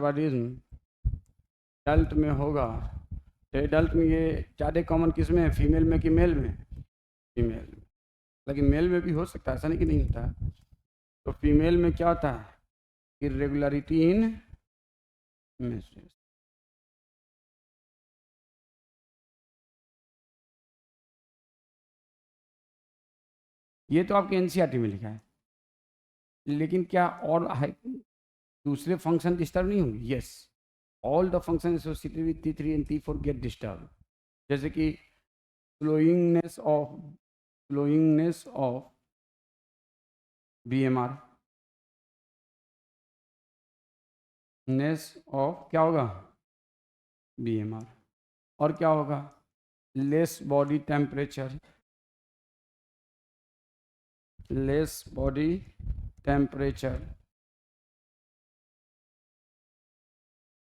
Hypothyroidism adult में होगा, तो एडल्ट में ये ज़्यादा कॉमन किस में है, फीमेल में कि मेल में? फीमेल में। लेकिन मेल में भी हो सकता है, ऐसा नहीं कि नहीं होता है। तो फीमेल में क्या होता है, इरेगुलरिटी इन मेंस्ट्रुएशन। ये तो आपके एनसीईआरटी में लिखा है, लेकिन क्या और दूसरे फंक्शन डिस्टर्ब नहीं होंगे? Yes, all the function associated with T3 and T4 get disturb, जैसे कि फ्लोइंगनेस ऑफ BMR, नेस ऑफ क्या होगा, BMR, और क्या होगा, less body temperature, less body temperature.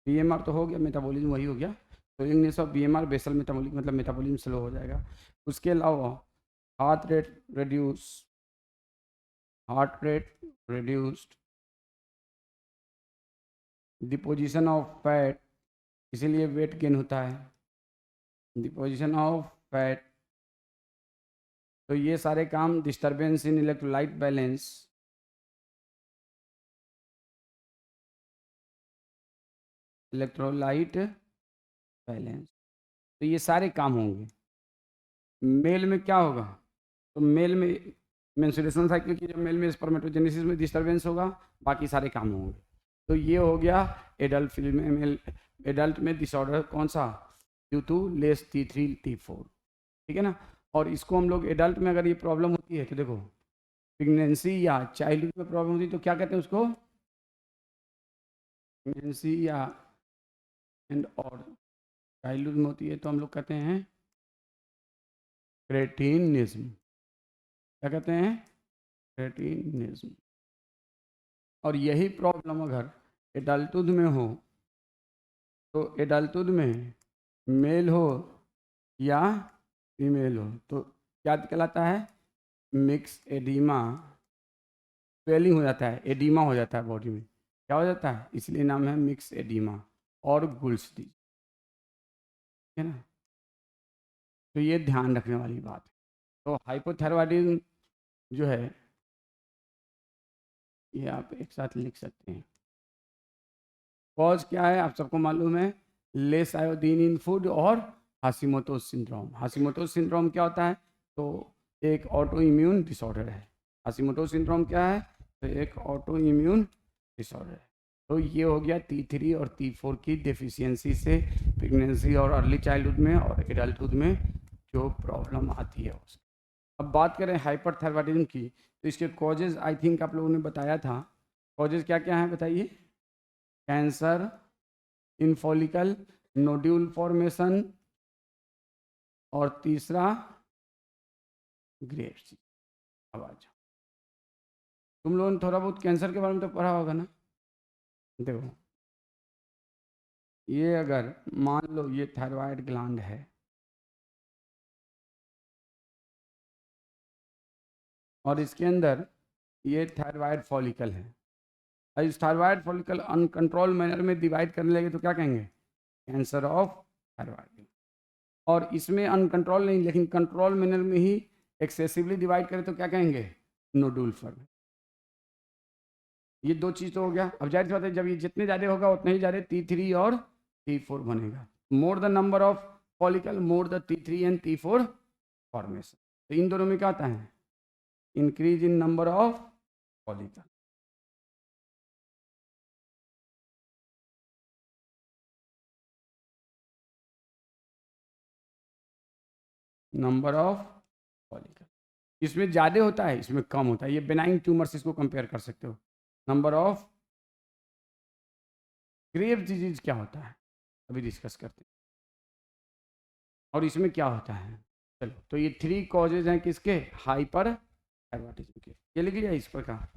BMR तो हो गया, मेटाबॉलिज्म वही हो गया, फ्लोइंगनेस ऑफ BMR बेसल मेटाबॉलिक मतलब मेटाबॉलिज्म स्लो हो जाएगा। उसके अलावा heart rate reduced, deposition of fat, इसीलिए वेट गेन होता है, डिपोजिशन ऑफ फैट। तो ये सारे काम डिस्टरबेंस इन इलेक्ट्रोलाइट बैलेंस, तो ये सारे काम होंगे। मेल में क्या होगा, तो मेल में मेंस्ट्रुएशन साइकिल की, जब मेल में स्पर्मेटोजेनेसिस में डिस्टरबेंस होगा, बाकी सारे काम होंगे। तो ये हो गया एडल्ट फीमेल, एडल्ट में डिसऑर्डर कौन सा, Q2 लेस T3 T4, ठीक है ना। और इसको हम लोग एडल्ट में अगर ये प्रॉब्लम होती है तो देखो, प्रेगनेंसी या चाइल्डहुड में प्रॉब्लम होती है तो क्या कहते हैं उसको, प्रेगनेंसी या एंड और चाइल्डहुड में होती है तो हम लोग कहते हैं क्रेटिनिज्म। क्या कहते हैं, क्रेटिनिज्म। और यही प्रॉब्लम अगर एडल्टहुड में हो, तो एडल्टहुड में मेल हो या फीमेल हो तो क्या कहलाता है, मिक्स एडिमा, स्वेलिंग हो जाता है, एडिमा हो जाता है बॉडी में, क्या हो जाता है, इसलिए नाम है मिक्स एडिमा और गुल्स डिजीज, ठीक है ना। तो ये ध्यान रखने वाली बात है। तो हाइपोथायरॉयडिज्म जो है ये आप एक साथ लिख सकते हैं। कॉज क्या है आप सबको मालूम है, लेस आयोडीन इन फूड और हाशिमोटोस सिंड्रोम। हाशिमोटोस सिंड्रोम क्या होता है, तो एक ऑटो इम्यून डिसऑर्डर है। हाशिमोटोस सिंड्रोम क्या है, तो एक ऑटो इम्यून डिसऑर्डर है। तो ये हो गया T3 और T4 की डेफिशिएंसी से प्रेगनेंसी और अर्ली चाइल्डहुड में और एडल्टहुड में जो प्रॉब्लम आती है उसकी। अब बात करें हाइपरथायरॉयडिज्म की, तो इसके कॉजेज आई थिंक आप लोगों ने बताया था। कॉजेज क्या क्या हैं बताइए, कैंसर, इन फॉलिकल, नोड्यूल फॉर्मेशन, और तीसरा ग्रेव्स। अब आ जाओ, तुम लोगों ने थोड़ा बहुत कैंसर के बारे में तो पढ़ा होगा ना। देखो, ये अगर मान लो ये थायराइड ग्लैंड है, और इसके अंदर ये थायराइड फॉलिकल है, और इस थायराइड फॉलिकल अनकंट्रोल मैनर में डिवाइड करने लगे तो क्या कहेंगे, कैंसर ऑफ थायराइड। और इसमें अनकंट्रोल नहीं, लेकिन कंट्रोल मैनर में ही एक्सेसिवली डिवाइड करें तो क्या कहेंगे, नोडुल फॉर्म। ये दो चीज़ तो हो गया। अब जाहिर सी बात है, जब ये जितने ज़्यादा होगा उतने ही ज़्यादा T3 और T4 बनेगा। More the number of follicle more the T3 and T4 formation. तो इन दोनों में क्या आता है, increase in number of follicle. Number of follicle इसमें ज़्यादा होता है, इसमें कम होता है। ये बेनाइन ट्यूमर से इसको कंपेयर कर सकते हो। नंबर ऑफ ग्रेव डिजीज क्या होता है अभी डिस्कस करते हैं, और इसमें क्या होता है। चलो, तो ये 3 कॉजेज हैं किसके, हाइपर थायरॉयडिज्म के। ये लिख लिया इस प्रकार।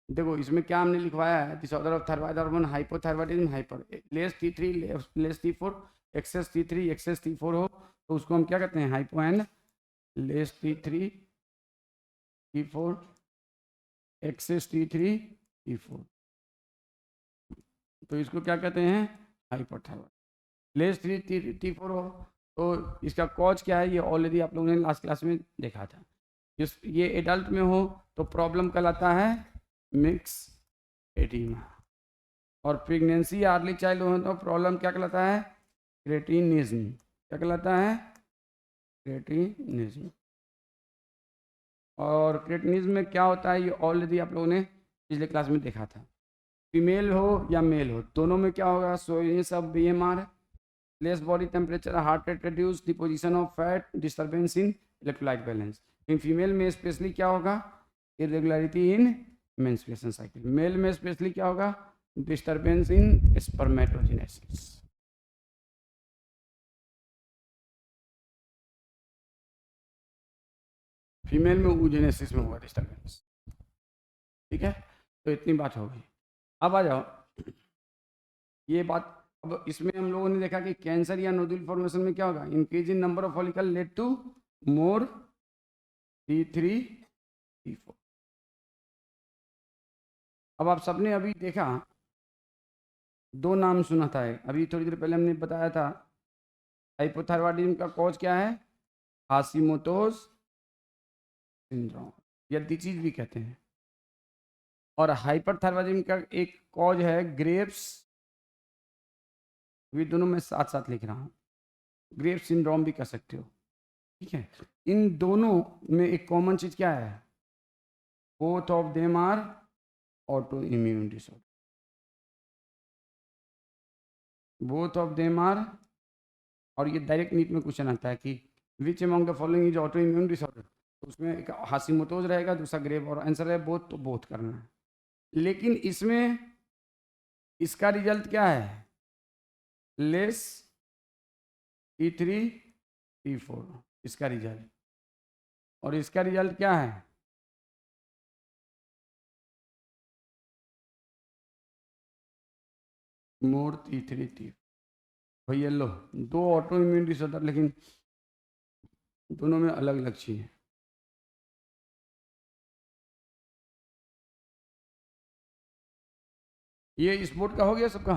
देखो इसमें क्या हमने लिखवाया है, disorder of thyroid hormone hypothyroidism, hyper less T3 less T4, excess T3 excess T4 हो तो उसको हम क्या कहते हैं, hypo and less T3 T4 excess T3 T4। तो इसको क्या कहते हैं, हाइपोथायरॉयड। लेस T4 हो तो इसका कॉज क्या है, ये ऑलरेडी आप लोगों ने लास्ट क्लास में देखा था। ये एडल्ट में हो तो प्रॉब्लम कहलाता है मिक्स एडीमा, और प्रेगनेंसी अर्ली चाइल्ड हो तो प्रॉब्लम क्या कहलाता है, क्रेटिनिज्म। क्या कहलाता है, क्रेटिनिज्म। और क्रेटिनिज्म में क्या होता है, ये ऑलरेडी आप लोगों ने पिछले क्लास में देखा था। फीमेल हो या मेल हो दोनों में क्या होगा, सो ये सब BMR, less body temperature, heart rate reduce, deposition of fat, disturbance in electrolyte balance. In female में स्पेशली क्या होगा, इरेगुलरिटी इन मेंस्ट्रुएशन साइकिल। मेल में स्पेशली क्या होगा, डिस्टर्बेंस इन स्पर्मेटोजेनेसिस। फीमेल में oogenesis में होगा डिस्टर्बेंस। ठीक है, तो इतनी बात हो गई। अब आ जाओ, ये बात अब इसमें हम लोगों ने देखा कि कैंसर या नोडुल फॉर्मेशन में क्या होगा, increase in number of follicle led to more T3 T4। अब आप सबने अभी देखा, दो नाम सुना था, अभी थोड़ी देर पहले हमने बताया था, हाइपोथायरॉयडिज्म का कॉज क्या है, हाशिमोटोज सिंड्रोम या डिजीज भी कहते हैं। और हाइपरथायरॉयडिज्म का एक कॉज है ग्रेव्स, वे दोनों मैं साथ साथ लिख रहा हूँ, ग्रेव्स सिंड्रोम भी कह सकते हो। ठीक है, इन दोनों में एक कॉमन चीज क्या है, both of them are autoimmune disorder. Both of them are, और ये डायरेक्ट नीट में क्वेश्चन आता है कि which among the following is autoimmune disorder, तो उसमें एक हाशिमोटोज रहेगा, दूसरा ग्रेव, और आंसर है बोथ, तो बोथ करना है। लेकिन इसमें इसका रिजल्ट क्या है, लेस T3 T4 इसका रिजल्ट, और इसका रिजल्ट क्या है, मोर T3 T4। भैया लो, दो ऑटो इम्यून डिसऑर्डर, लेकिन दोनों में अलग अलग चीज है। ये स्पोर्ट का हो गया सबका,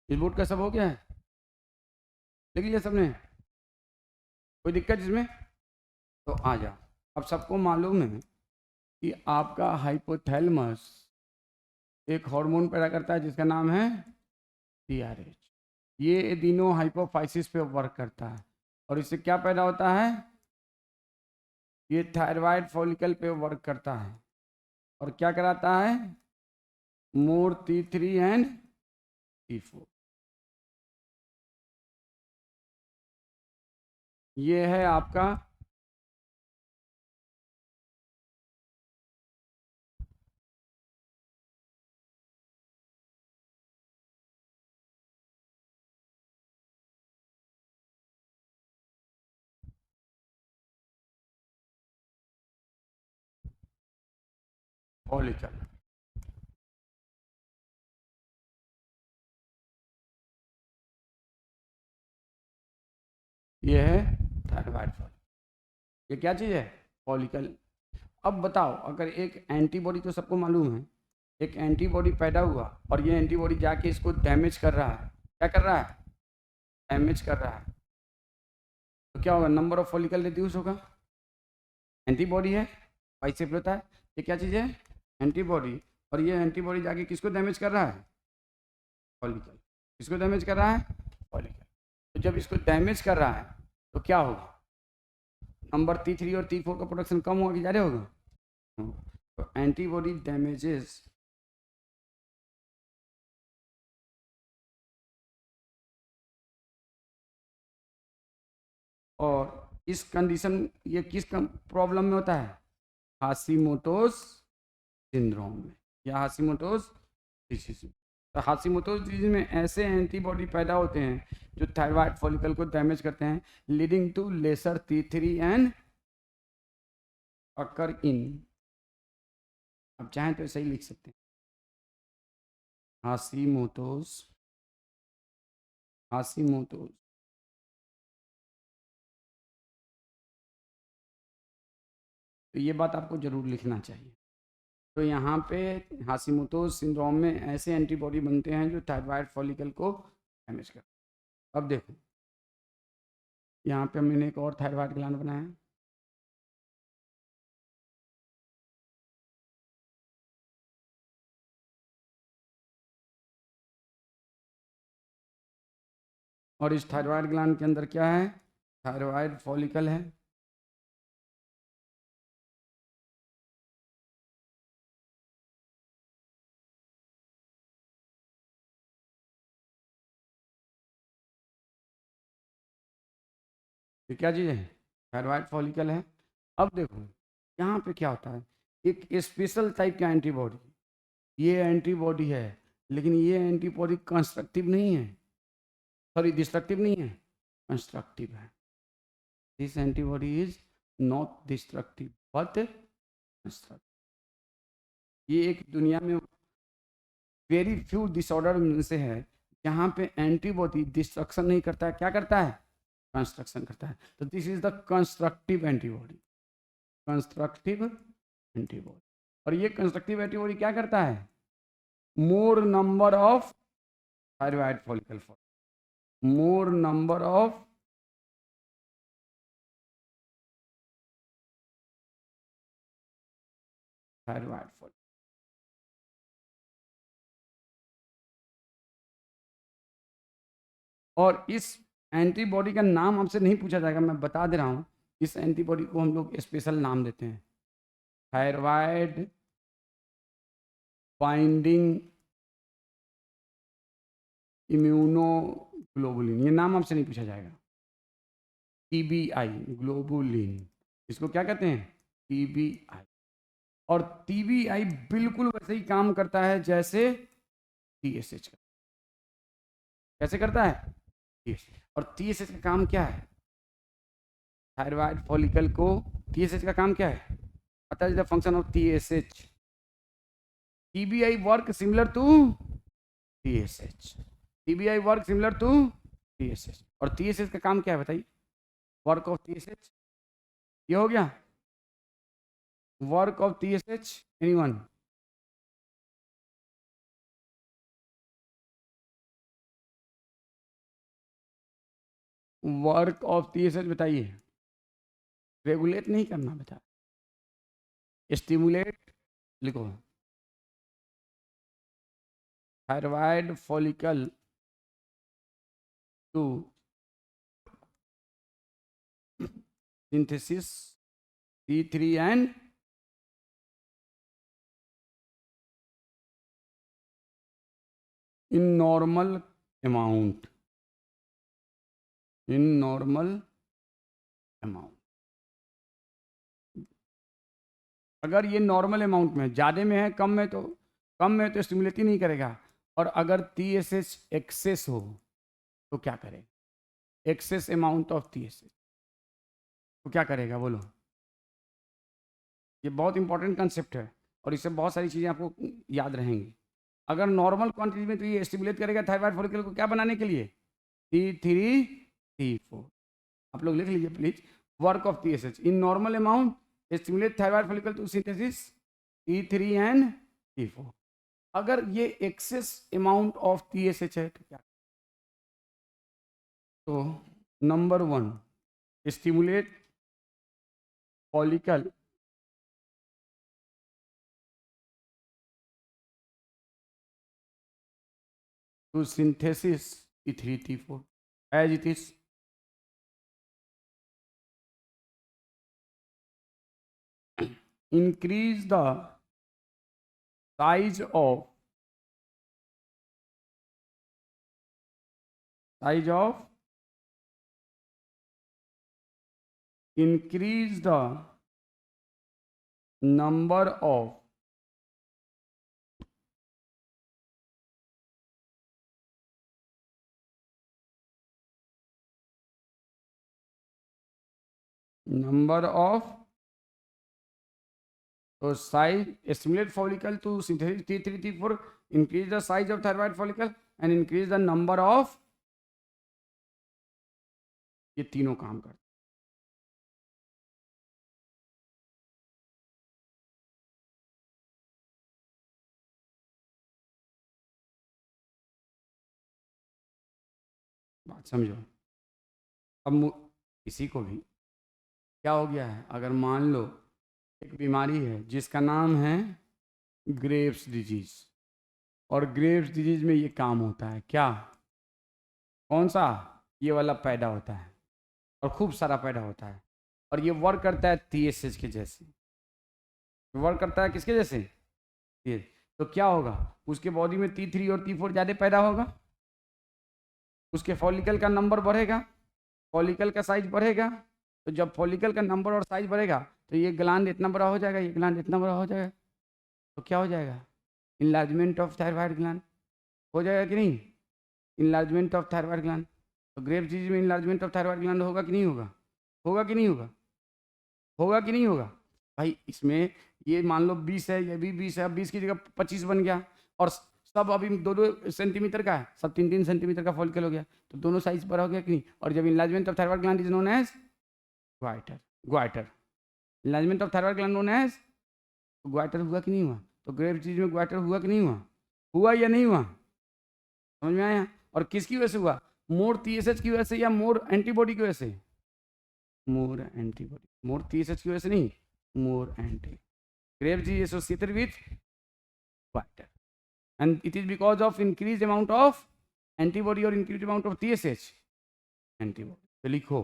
स्पोर्ट का सब हो गया है, देख लिया सबने, कोई दिक्कत इसमें, तो आ जाओ। अब सबको मालूम है कि आपका हाइपोथैलेमस एक हार्मोन पैदा करता है जिसका नाम है TRH। ये एडिनो हाइपोफाइसिस पे वर्क करता है, और इससे क्या पैदा होता है, ये थायराइड फॉलिकल पे वर्क करता है, और क्या कराता है, मोर T3 एंड T4। ये है आपका फॉलिकल। ये है थायराइड फॉलिकल, ये क्या चीज़ है, फॉलिकल। अब बताओ, अगर एक एंटीबॉडी, तो सबको मालूम है, एक एंटीबॉडी पैदा हुआ और ये एंटीबॉडी जाके इसको डैमेज कर रहा है, क्या कर रहा है, डैमेज कर रहा है, तो क्या होगा, नंबर ऑफ फॉलिकल रिड्यूस होगा। एंटीबॉडी है, बाइसेप होता है, ये क्या चीज़ है, एंटीबॉडी, और ये एंटीबॉडी जाके किसको डैमेज कर रहा है, फॉलिकल। किसको डैमेज कर रहा है, फॉलिकल। तो जब इसको डैमेज कर रहा है तो क्या होगा, नंबर T3 और T4 का प्रोडक्शन कम होगा कि ज़्यादा होगा, तो एंटीबॉडी डैमेजेस और इस कंडीशन, ये किस प्रॉब्लम में होता है, हाशिमोटोज सिंड्रोम में या हाशिमोटोज डिजीज में। तो हाशिमोटोज डिजीज में ऐसे एंटीबॉडी पैदा होते हैं जो थायराइड फॉलिकल को डैमेज करते हैं, leading to lesser T3 and occur in, अब चाहें तो सही लिख सकते हैं, हाशिमोटोज, हाशिमोटोज। तो ये बात आपको जरूर लिखना चाहिए। तो यहाँ पे हाशिमोटोज़ सिंड्रोम में ऐसे एंटीबॉडी बनते हैं जो थायराइड फॉलिकल को डैमेज कर। अब देखो यहाँ पे मैंने एक और थायराइड ग्लैंड बनाया है। और इस थायराइड ग्लैंड के अंदर क्या है? थायराइड फॉलिकल है। ये क्या चीज़ है? थायराइड फॉलिकल है। अब देखो यहाँ पे क्या होता है, एक स्पेशल टाइप का एंटीबॉडी, ये एंटीबॉडी है, लेकिन ये एंटीबॉडी कंस्ट्रक्टिव नहीं है, सॉरी डिस्ट्रक्टिव नहीं है, कंस्ट्रक्टिव है। This antibody is not destructive but constructive. ये एक दुनिया में वेरी फ्यू डिसऑर्डर में से है जहाँ पे एंटीबॉडी डिस्ट्रक्शन नहीं करता है, क्या करता है? कंस्ट्रक्शन करता है। तो this is the constructive antibody, constructive antibody. और ये कंस्ट्रक्टिव एंटीबॉडी क्या करता है? मोर number of thyroid follicle for more number of thyroid follicle. और इस एंटीबॉडी का नाम आपसे नहीं पूछा जाएगा, मैं बता दे रहा हूँ। इस एंटीबॉडी को हम लोग स्पेशल नाम देते हैं, थायराइड बाइंडिंग इम्यूनोग्लोबुलिन। ये नाम आपसे नहीं पूछा जाएगा। टीबीआई ग्लोबुलिन, इसको क्या कहते हैं? टीबीआई। और टीबीआई बिल्कुल वैसे ही काम करता है जैसे टीएसएच का। कैसे करता है? TSH। और टीएसएच का काम क्या है? थायराइड फॉलिकल को टीएसएच का काम क्या है? पता है the function of TSH. TBI work similar to TSH, TBI work similar to TSH. और टीएसएच का काम क्या है बताइए? वर्क ऑफ टीएसएच ये हो गया। Work of TSH anyone? Work of TSH बताइए। रेगुलेट नहीं करना बेटा, स्टिमुलेट लिखो। Thyroid follicle to synthesis T3 and in normal amount, in normal amount। अगर ये नॉर्मल अमाउंट में, ज़्यादा में है, कम में तो स्टिमुलेट ही नहीं करेगा। और अगर TSH एक्सेस हो तो क्या करेगा? एक्सेस अमाउंट ऑफ TSH तो क्या करेगा बोलो? ये बहुत इंपॉर्टेंट कंसेप्ट है और इससे बहुत सारी चीज़ें आपको याद रहेंगी। अगर नॉर्मल क्वांटिटी में तो ये स्टिमुलेट करेगा थायराइड फॉलिकल को क्या बनाने के लिए? T3 T4। आप लोग लिख लीजिए please. Work of TSH in normal amount stimulate thyroid follicle to synthesis T3 and T4। अगर ये एक्सेस अमाउंट ऑफ TSH है तो क्या? तो number 1 stimulate follicle to synthesis T3 T4 as it is। Increase the size of increase the number of so size stimulate follicle to synthesis T3 T4, increase the size of thyroid follicle and increase the number of, ये तीनों काम करते हैं। बात समझो। अब किसी को भी क्या हो गया है, अगर मान लो एक बीमारी है जिसका नाम है ग्रेव्स डिजीज, और ग्रेव्स डिजीज में ये काम होता है क्या, कौन सा, ये वाला पैदा होता है और खूब सारा पैदा होता है, और ये वर्क करता है TSH के जैसे। वर्क करता है किसके जैसे, ये। तो क्या होगा, उसके बॉडी में T3 और T4 ज़्यादा पैदा होगा, उसके फॉलिकल का नंबर बढ़ेगा, फॉलिकल का साइज बढ़ेगा। तो जब फॉलिकल का नंबर और साइज बढ़ेगा तो ये ग्लैंड इतना बड़ा हो जाएगा, ये ग्लैंड इतना बड़ा हो जाएगा। तो क्या हो जाएगा, इनलार्जमेंट ऑफ थायराइड ग्लैंड हो जाएगा कि नहीं, इनलार्जमेंट ऑफ थायराइड ग्लैंड। तो ग्रेव्स डिजीज में इनलार्जमेंट ऑफ थायराइड ग्लैंड होगा कि नहीं होगा, होगा कि नहीं होगा, होगा कि नहीं होगा। भाई इसमें ये मान लो 20 है, ये भी 20 है, अब 20 की जगह 25 बन गया, और सब अभी 2-2 सेंटीमीटर का है, सब 3-3 सेंटीमीटर का फॉलिकल हो गया, तो दोनों साइज बड़ा हो गया कि नहीं। और जब enlargement of thyroid gland is known as goitre, goitre, enlargement of thyroid gland known as goitre, हुआ कि नहीं हुआ। तो ग्रेव्स डिजीज में ग्वाइटर हुआ कि नहीं हुआ, हुआ या नहीं हुआ, समझ में आया। और किसकी वजह से हुआ, मोर TSH की वजह से या मोर एंटीबॉडी की वजह से, मोर एंटीबॉडी, मोर TSH की वजह से नहीं, more anti. Graves disease associated with goitre, and it is because of increased amount of antibody और increased amount of TSH antibody। तो लिखो,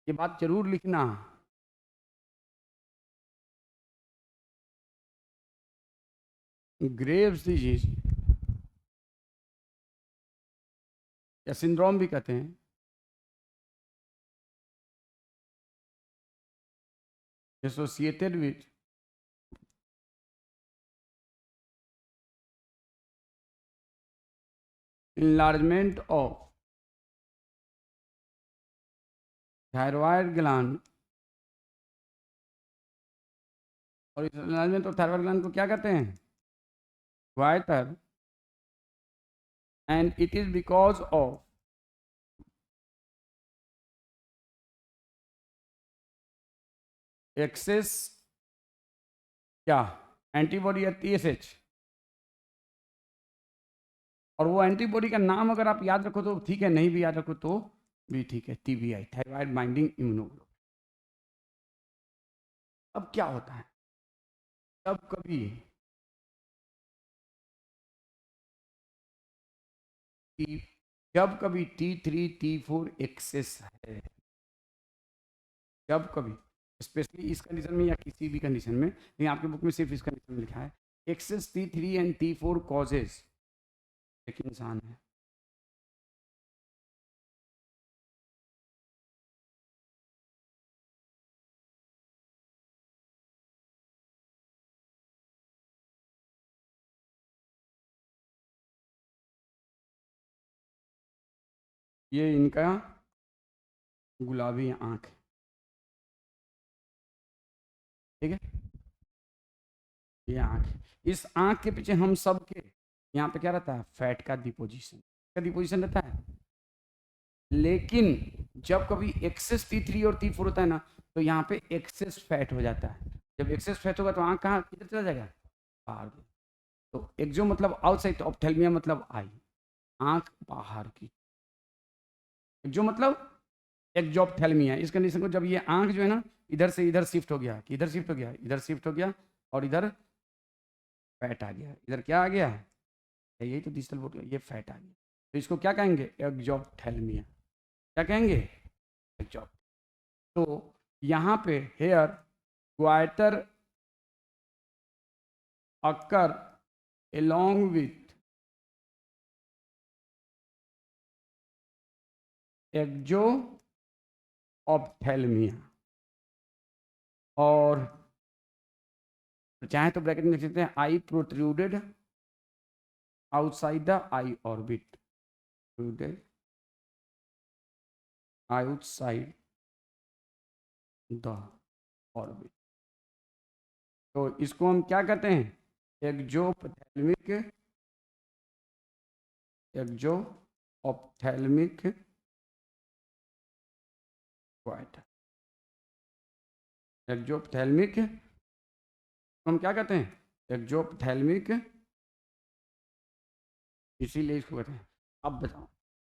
ये बात जरूर लिखना, ग्रेव्स डिजीज या सिंड्रोम भी कहते हैं, associated with enlargement of thyroid gland, और इस enlargement of thyroid gland को क्या कहते हैं, goitre, and it is because of excess क्या, एंटीबॉडी या TSH। और वो एंटीबॉडी का नाम अगर आप याद रखो तो ठीक है, नहीं भी याद रखो तो भी ठीक है, TBI, थायराइड बाइंडिंग इम्यूनोग्लोबुलिन। अब क्या होता है, जब कभी T3 T4 एक्सेस है, जब कभी, स्पेशली इस कंडीशन में या किसी भी कंडीशन में, लेकिन आपके बुक में सिर्फ इस कंडीशन में लिखा है, access T3 and T4 causes एक इंसान है, ये इनका गुलाबी आंख, ठीक है, ये आंख, इस आंख के पीछे हम सब के यहाँ पे क्या रहता है, फैट का डिपोजिशन, का डिपोजिशन रहता है। लेकिन जब कभी एक्सेस T3 और T4 होता है ना, तो यहाँ पे एक्सेस फैट हो जाता है। जब एक्सेस फैट होगा तो आंख कहाँ, किधर चला जाएगा, बाहर। तो एक्सो मतलब आउटसाइड, ऑप्थेल्मिया मतलब आई, आंख बाहर की। एक्सो मतलब एक्जोप्थेल्मिया, इस कंडीशन को जब ये आंख जो है ना इधर से इधर शिफ्ट हो गया, कि इधर शिफ्ट हो गया, इधर शिफ्ट हो गया, और इधर फैट आ गया, इधर क्या आ गया, यही तो डिजिटल बोर्ड, ये फैट आ गया, तो इसको क्या कहेंगे, एक्जोप्थेल्मिया। क्या कहेंगे, एक्जॉप। तो यहाँ पे here goitre occur along with exophthalmia, और चाहे तो ब्रैकेट में लिख सकते हैं eye protruded outside the eye orbit, protruded outside the orbit. तो इसको हम क्या कहते हैं, एक्जोऑप्थेल्मिक, एक्जोऑप्थेल्मिक ग्वाइटर, एक्जोऑप्थेल्मिक हम क्या कहते हैं, एक्जोऑप्थेल्मिक, इसीलिए इसको कहते हैं। अब बताओ,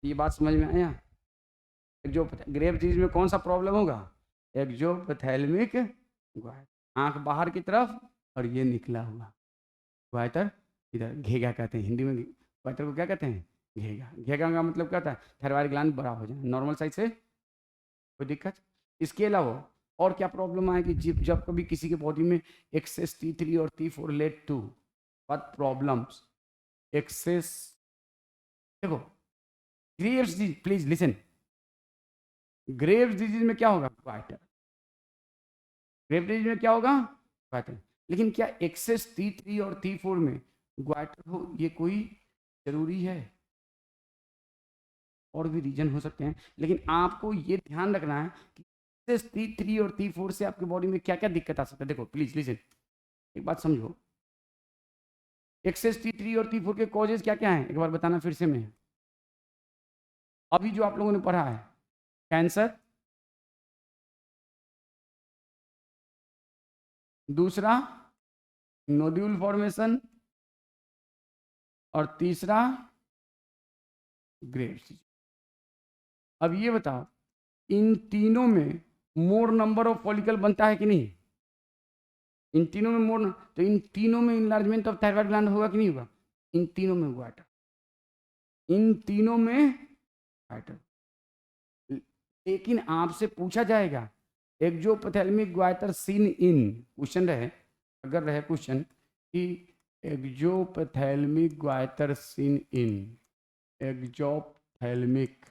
ये बात समझ में आया। जो ग्रेव्स डिजीज में कौन सा प्रॉब्लम होगा? एक्सोपैथेलमिक ग्वाइटर, आंख बाहर की तरफ और ये निकला हुआ ग्वाइटर इधर, घेगा कहते हैं हिंदी में। ग्वाइटर को क्या कहते हैं? घेगा। घेगा का मतलब क्या होता है? थायराइड ग्लैंड बड़ा हो जाना, नॉर्मल साइज से कोई दिक्कत। इसके अलावा और क्या प्रॉब्लम आएगी? जब कभी किसी के बॉडी में एक्सेस T3 और T4 lead to what problems? Excess, देखो Graves disease, please listen, Graves disease में क्या होगा? ग्वाइटर। ग्रेव्स डिजीज में क्या होगा? ग्वाइटर। लेकिन क्या एक्सेस T3 और T4 में ग्वाइटर हो ये कोई जरूरी है? और भी रीजन हो सकते हैं, लेकिन आपको ये ध्यान रखना है कि एक्सेस T3 और T4 से आपके बॉडी में क्या क्या दिक्कत आ सकता है। देखो प्लीज लिसन, एक बात समझो, एक्सेस T3 और T4 के कॉजेज क्या क्या हैं? एक बार बताना फिर से मैं, अभी जो आप लोगों ने पढ़ा है। कैंसर, दूसरा नोड्यूल फॉर्मेशन, और तीसरा ग्रेव्स। अब ये बताओ, इन तीनों में मोर नंबर ऑफ फॉलिकल बनता है कि नहीं? इन तीनों में मोर, तो इन तीनों में इनलार्जमेंट ऑफ थायराइड ग्लैंड होगा कि नहीं होगा? इन तीनों में ग्वाइटर, इन तीनों में ग्वाइटर। लेकिन आपसे पूछा जाएगा exophthalmic goitre seen in, question रहे, अगर रहे क्वेश्चन कि exophthalmic goitre seen in, exophthalmic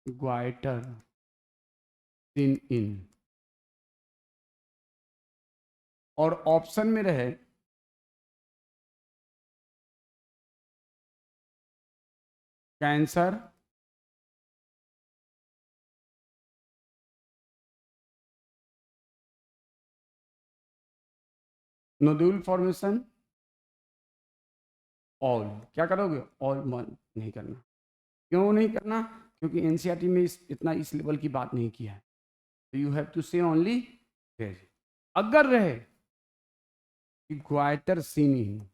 goitre seen in, और ऑप्शन में रहे कैंसर, नोड्यूल फॉर्मेशन, ऑल, क्या करोगे? ऑल मन नहीं करना। क्यों नहीं करना? क्योंकि एनसीईआरटी में इतना इस लेवल की बात नहीं किया है। तो यू हैव टू से ओनली वेज। अगर रहे कि ग्वाइटर सीन इन,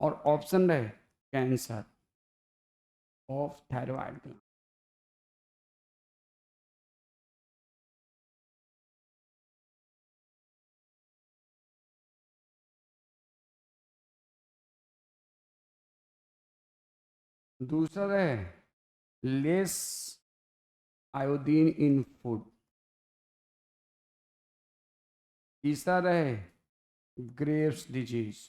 और ऑप्शन रहे कैंसर ऑफ थायराइड ग्लैंड, दूसरा रहे लेस आयोडीन इन फूड, तीसरा रहे ग्रेव्स डिजीज,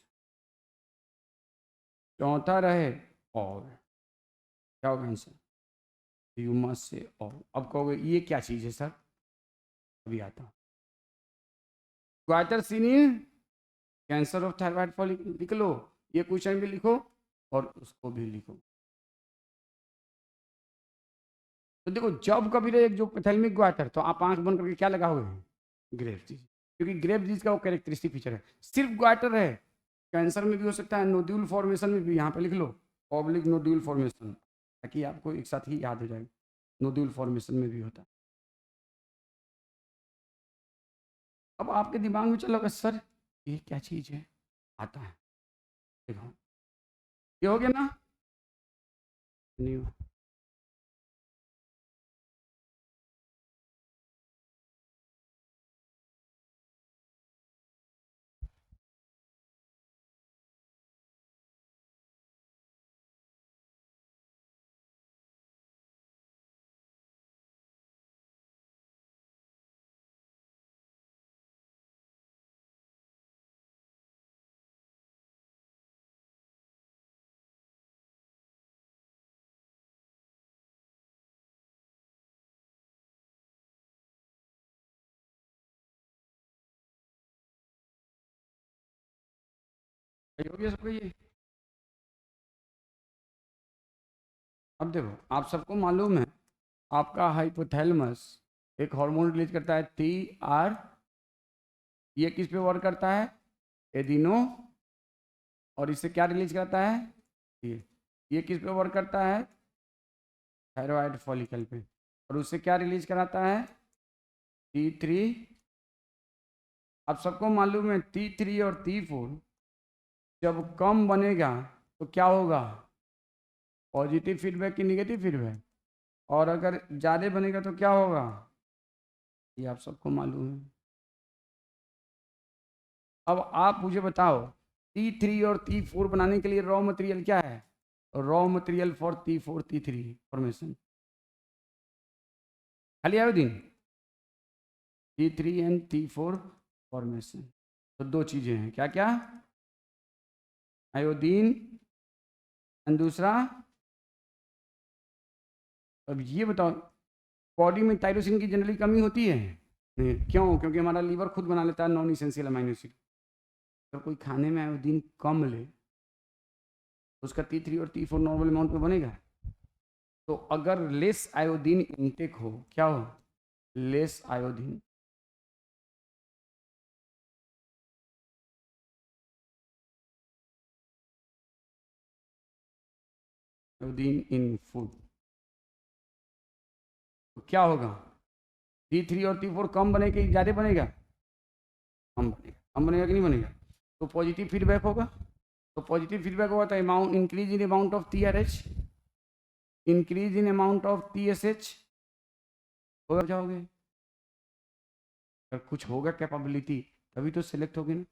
चौथा रहे और क्या होगा आंसर? यू मस्ट से और। अब कहोगे ये क्या चीज़ है सर? अभी आता हूँ। Goitre seen, cancer of thyroid follicle लिख लो, ये क्वेश्चन भी लिखो और उसको भी लिखो। तो देखो जब कभी रहे जो पैथेलमिक ग्वाइटर, तो आप आंख बंद करके क्या लगाओगे? ग्रेव्स डिजीज, क्योंकि ग्रेव्स डिजीज का वो कैरेक्टरिस्टिक फीचर है। सिर्फ ग्वाइटर है, कैंसर में भी हो सकता है, नोड्यूल फॉर्मेशन में भी, यहाँ पे लिख लो ऑब्लिक नोड्यूल फॉर्मेशन, ताकि आपको एक साथ ही याद हो जाए, नोड्यूल फॉर्मेशन में भी होता है। अब आपके दिमाग में चलोगे सर ये क्या चीज़ है, आता है, देखो ये हो गया ना? नहीं हुआ। ये हो गया सबको ये। अब देखो आप सबको मालूम है आपका हाइपोथैलेमस एक हार्मोन रिलीज करता है TR, ये किस पे वर्क करता है? एडिनो, और इससे क्या रिलीज करता है? ये किस पे वर्क करता है? थायराइड फॉलिकल पे, और उससे क्या रिलीज कराता है? T3। अब सबको मालूम है T3 और T4 जब कम बनेगा तो क्या होगा, पॉजिटिव फीडबैक की निगेटिव फीडबैक। और अगर ज़्यादा बनेगा तो क्या होगा, ये आप सबको मालूम है। अब आप मुझे बताओ, T3 और T4 बनाने के लिए रॉ मटेरियल क्या है, raw material for T4 T3 formation, खाली iodine, T3 and T4 formation. तो दो चीजें हैं, क्या क्या, आयोडीन एंड दूसरा। अब ये बताओ, बॉडी में टायरोसिन की जनरली कमी होती है नहीं, क्यों, क्योंकि हमारा लीवर खुद बना लेता है नॉन इसेंशियल अमाइनो एसिड। अगर कोई खाने में आयोडीन कम ले तो उसका T3 और T4 नॉर्मल अमाउंट में बनेगा। तो अगर लेस आयोडीन इनटेक हो, क्या हो, लेस आयोडीन, आयोडीन इन फूड, तो क्या होगा, T3 और T4 कम बनेगा कि ज़्यादा बनेगा, कम बनेगा, कम बनेगा कि नहीं बनेगा। तो पॉजिटिव फीडबैक होगा, तो पॉजिटिव फीडबैक होगा तो amount increase in amount of TRH, increase in amount of TSH हो जाओगे। अगर कुछ होगा कैपेबिलिटी तभी तो सिलेक्ट होगी ना।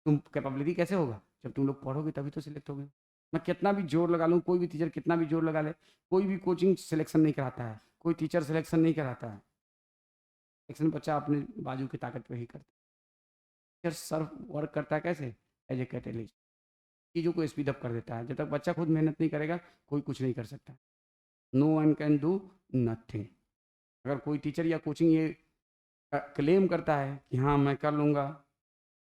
तुम कैपेबिलिटी कैसे होगा, जब तुम लोग पढ़ोगे तभी तो सिलेक्ट होगे। मैं कितना भी जोर लगा लूँ, कोई भी टीचर कितना भी जोर लगा ले, कोई भी कोचिंग सिलेक्शन नहीं कराता है, कोई टीचर सिलेक्शन नहीं कराता है। सिलेक्शन बच्चा अपने बाजू की ताकत पे ही करता है। टीचर सर्व वर्क करता है कैसे, एज ए कैटेलिस्ट, चीज़ों को स्पीड अप कर देता है। जब तक बच्चा खुद मेहनत नहीं करेगा कोई कुछ नहीं कर सकता। No one can do nothing. अगर कोई टीचर या कोचिंग ये क्लेम करता है कि हाँ मैं कर लूँगा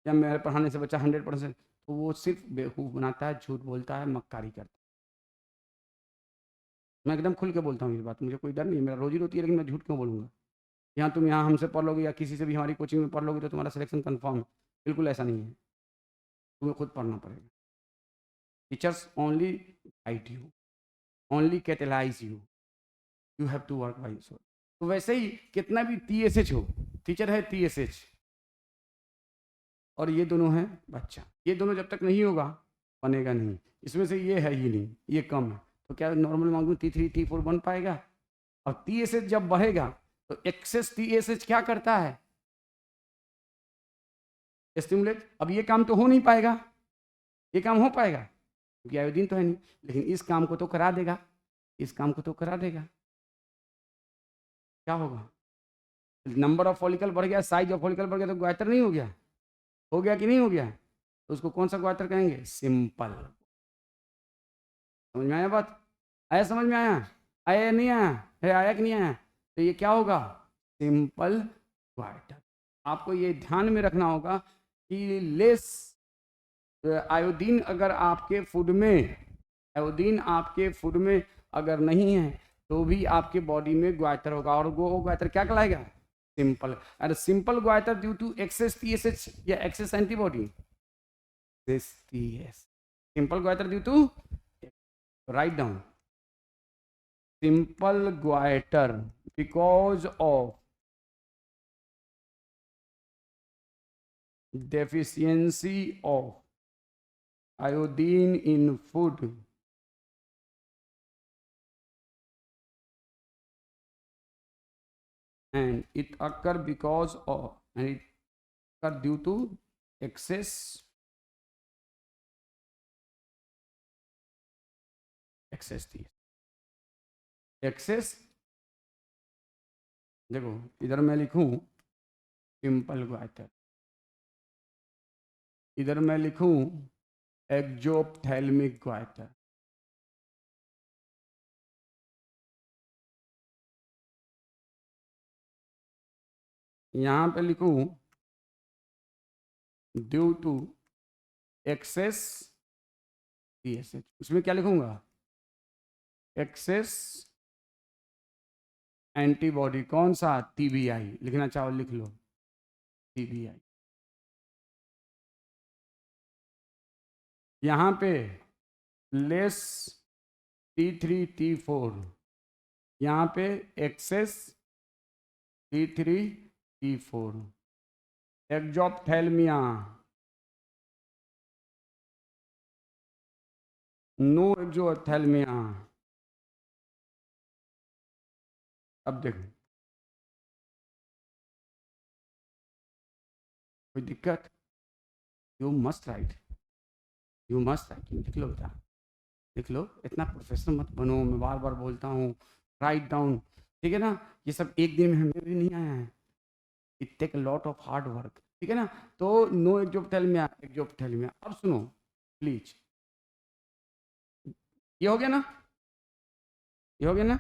या मेरे पढ़ाने से बच्चा 100%, तो वो सिर्फ बेवकूफ़ बनाता है, झूठ बोलता है, मक्कारी करता है। मैं एकदम खुल के बोलता हूँ ये बात, मुझे कोई डर नहीं है, मेरा रोजी रोटी है, लेकिन मैं झूठ क्यों बोलूँगा। यहाँ तुम यहाँ हमसे पढ़ लोगे या किसी से भी हमारी कोचिंग में पढ़ लोगे तो तुम्हारा सिलेक्शन कन्फर्म है, बिल्कुल ऐसा नहीं है, तुम्हें खुद पढ़ना पड़ेगा। Teachers only guide you, only catalyse you, you have to work by yourself. तो वैसे ही कितना भी TSH हो, टीचर है TSH और ये दोनों है बच्चा, ये दोनों जब तक नहीं होगा बनेगा नहीं। इसमें से ये है ही नहीं, ये कम है, तो क्या नॉर्मल मांगू T3 T4 बन पाएगा। और TSH जब बढ़ेगा तो एक्सेस TSH क्या करता है, स्टिमुलेट। अब ये काम तो हो नहीं पाएगा, ये काम हो पाएगा क्योंकि आयोडीन तो है नहीं, लेकिन इस काम को तो करा देगा, इस काम को तो करा देगा। क्या होगा, नंबर ऑफ फॉलिकल बढ़ गया, साइज ऑफ फॉलिकल बढ़ गया, तो ग्वाइटर नहीं हो गया कि नहीं हो गया। तो उसको कौन सा ग्वाइटर कहेंगे, सिंपल। समझ में आया बात, आया समझ में आया, आया या नहीं आया है, आया कि नहीं आया। तो ये क्या होगा, सिंपल ग्वाइटर। आपको ये ध्यान में रखना होगा कि लेस आयोडीन अगर आपके फूड में, आयोडीन आपके फूड में अगर नहीं है तो भी आपके बॉडी में ग्वाइटर होगा, और वो ग्वाइटर क्या कहलाएगा, सिंपल। अरे simple goitre due to excess TSH या excess antibody, simple goitre due to, right down, simple goiter because of deficiency of iodine in food and it occur because of, and it occur due to excess excess. देखो इधर मैं लिखूं simple goitre, इधर मैं लिखूं एक्जोप्थेल्मिक goitre, यहां पे लिखूं ड्यू टू एक्सेस TSH, उसमें क्या लिखूंगा, एक्सेस एंटीबॉडी, कौन सा, TBI, लिखना चाहो लिख लो, TBI। यहाँ पे लेस T3 T4, यहाँ पे एक्सेस T3 T4, एक्जोप्थेल्मिया नो एक्सोथैलेमिया। अब देखो, कोई दिक्कत? You must write, you must write, लिख लो बेटा, लिख लो। इतना प्रोफेशनल मत बनो, मैं बार बार बोलता हूँ, राइट डाउन, ठीक है ना। ये सब एक दिन में हमें भी नहीं आया है, it take lot of hard work, ठीक है ना। तो नो एक्सोथैलेमिया, एक्सोथैलेमिया। अब सुनो प्लीज, ये हो गया ना, ये हो गया ना,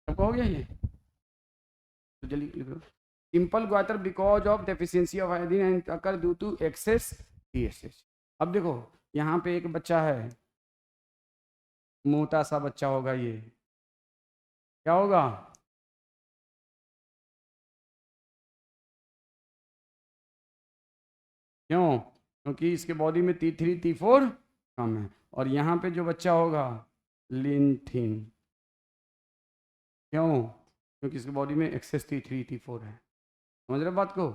सबको हो गया ये, तो जल्दी लिख लो। Simple goitre because of deficiency of iodine and occur due to excess TSH. अब देखो, यहाँ पे एक बच्चा है, मोटा सा बच्चा होगा, ये क्या होगा? क्यों? क्योंकि इसके बॉडी में T3 T4 कम है, और यहाँ पे जो बच्चा होगा लिंथिन, क्यों? क्योंकि इसके बॉडी में एक्सेस T3 T4 है। समझ रहे बात को?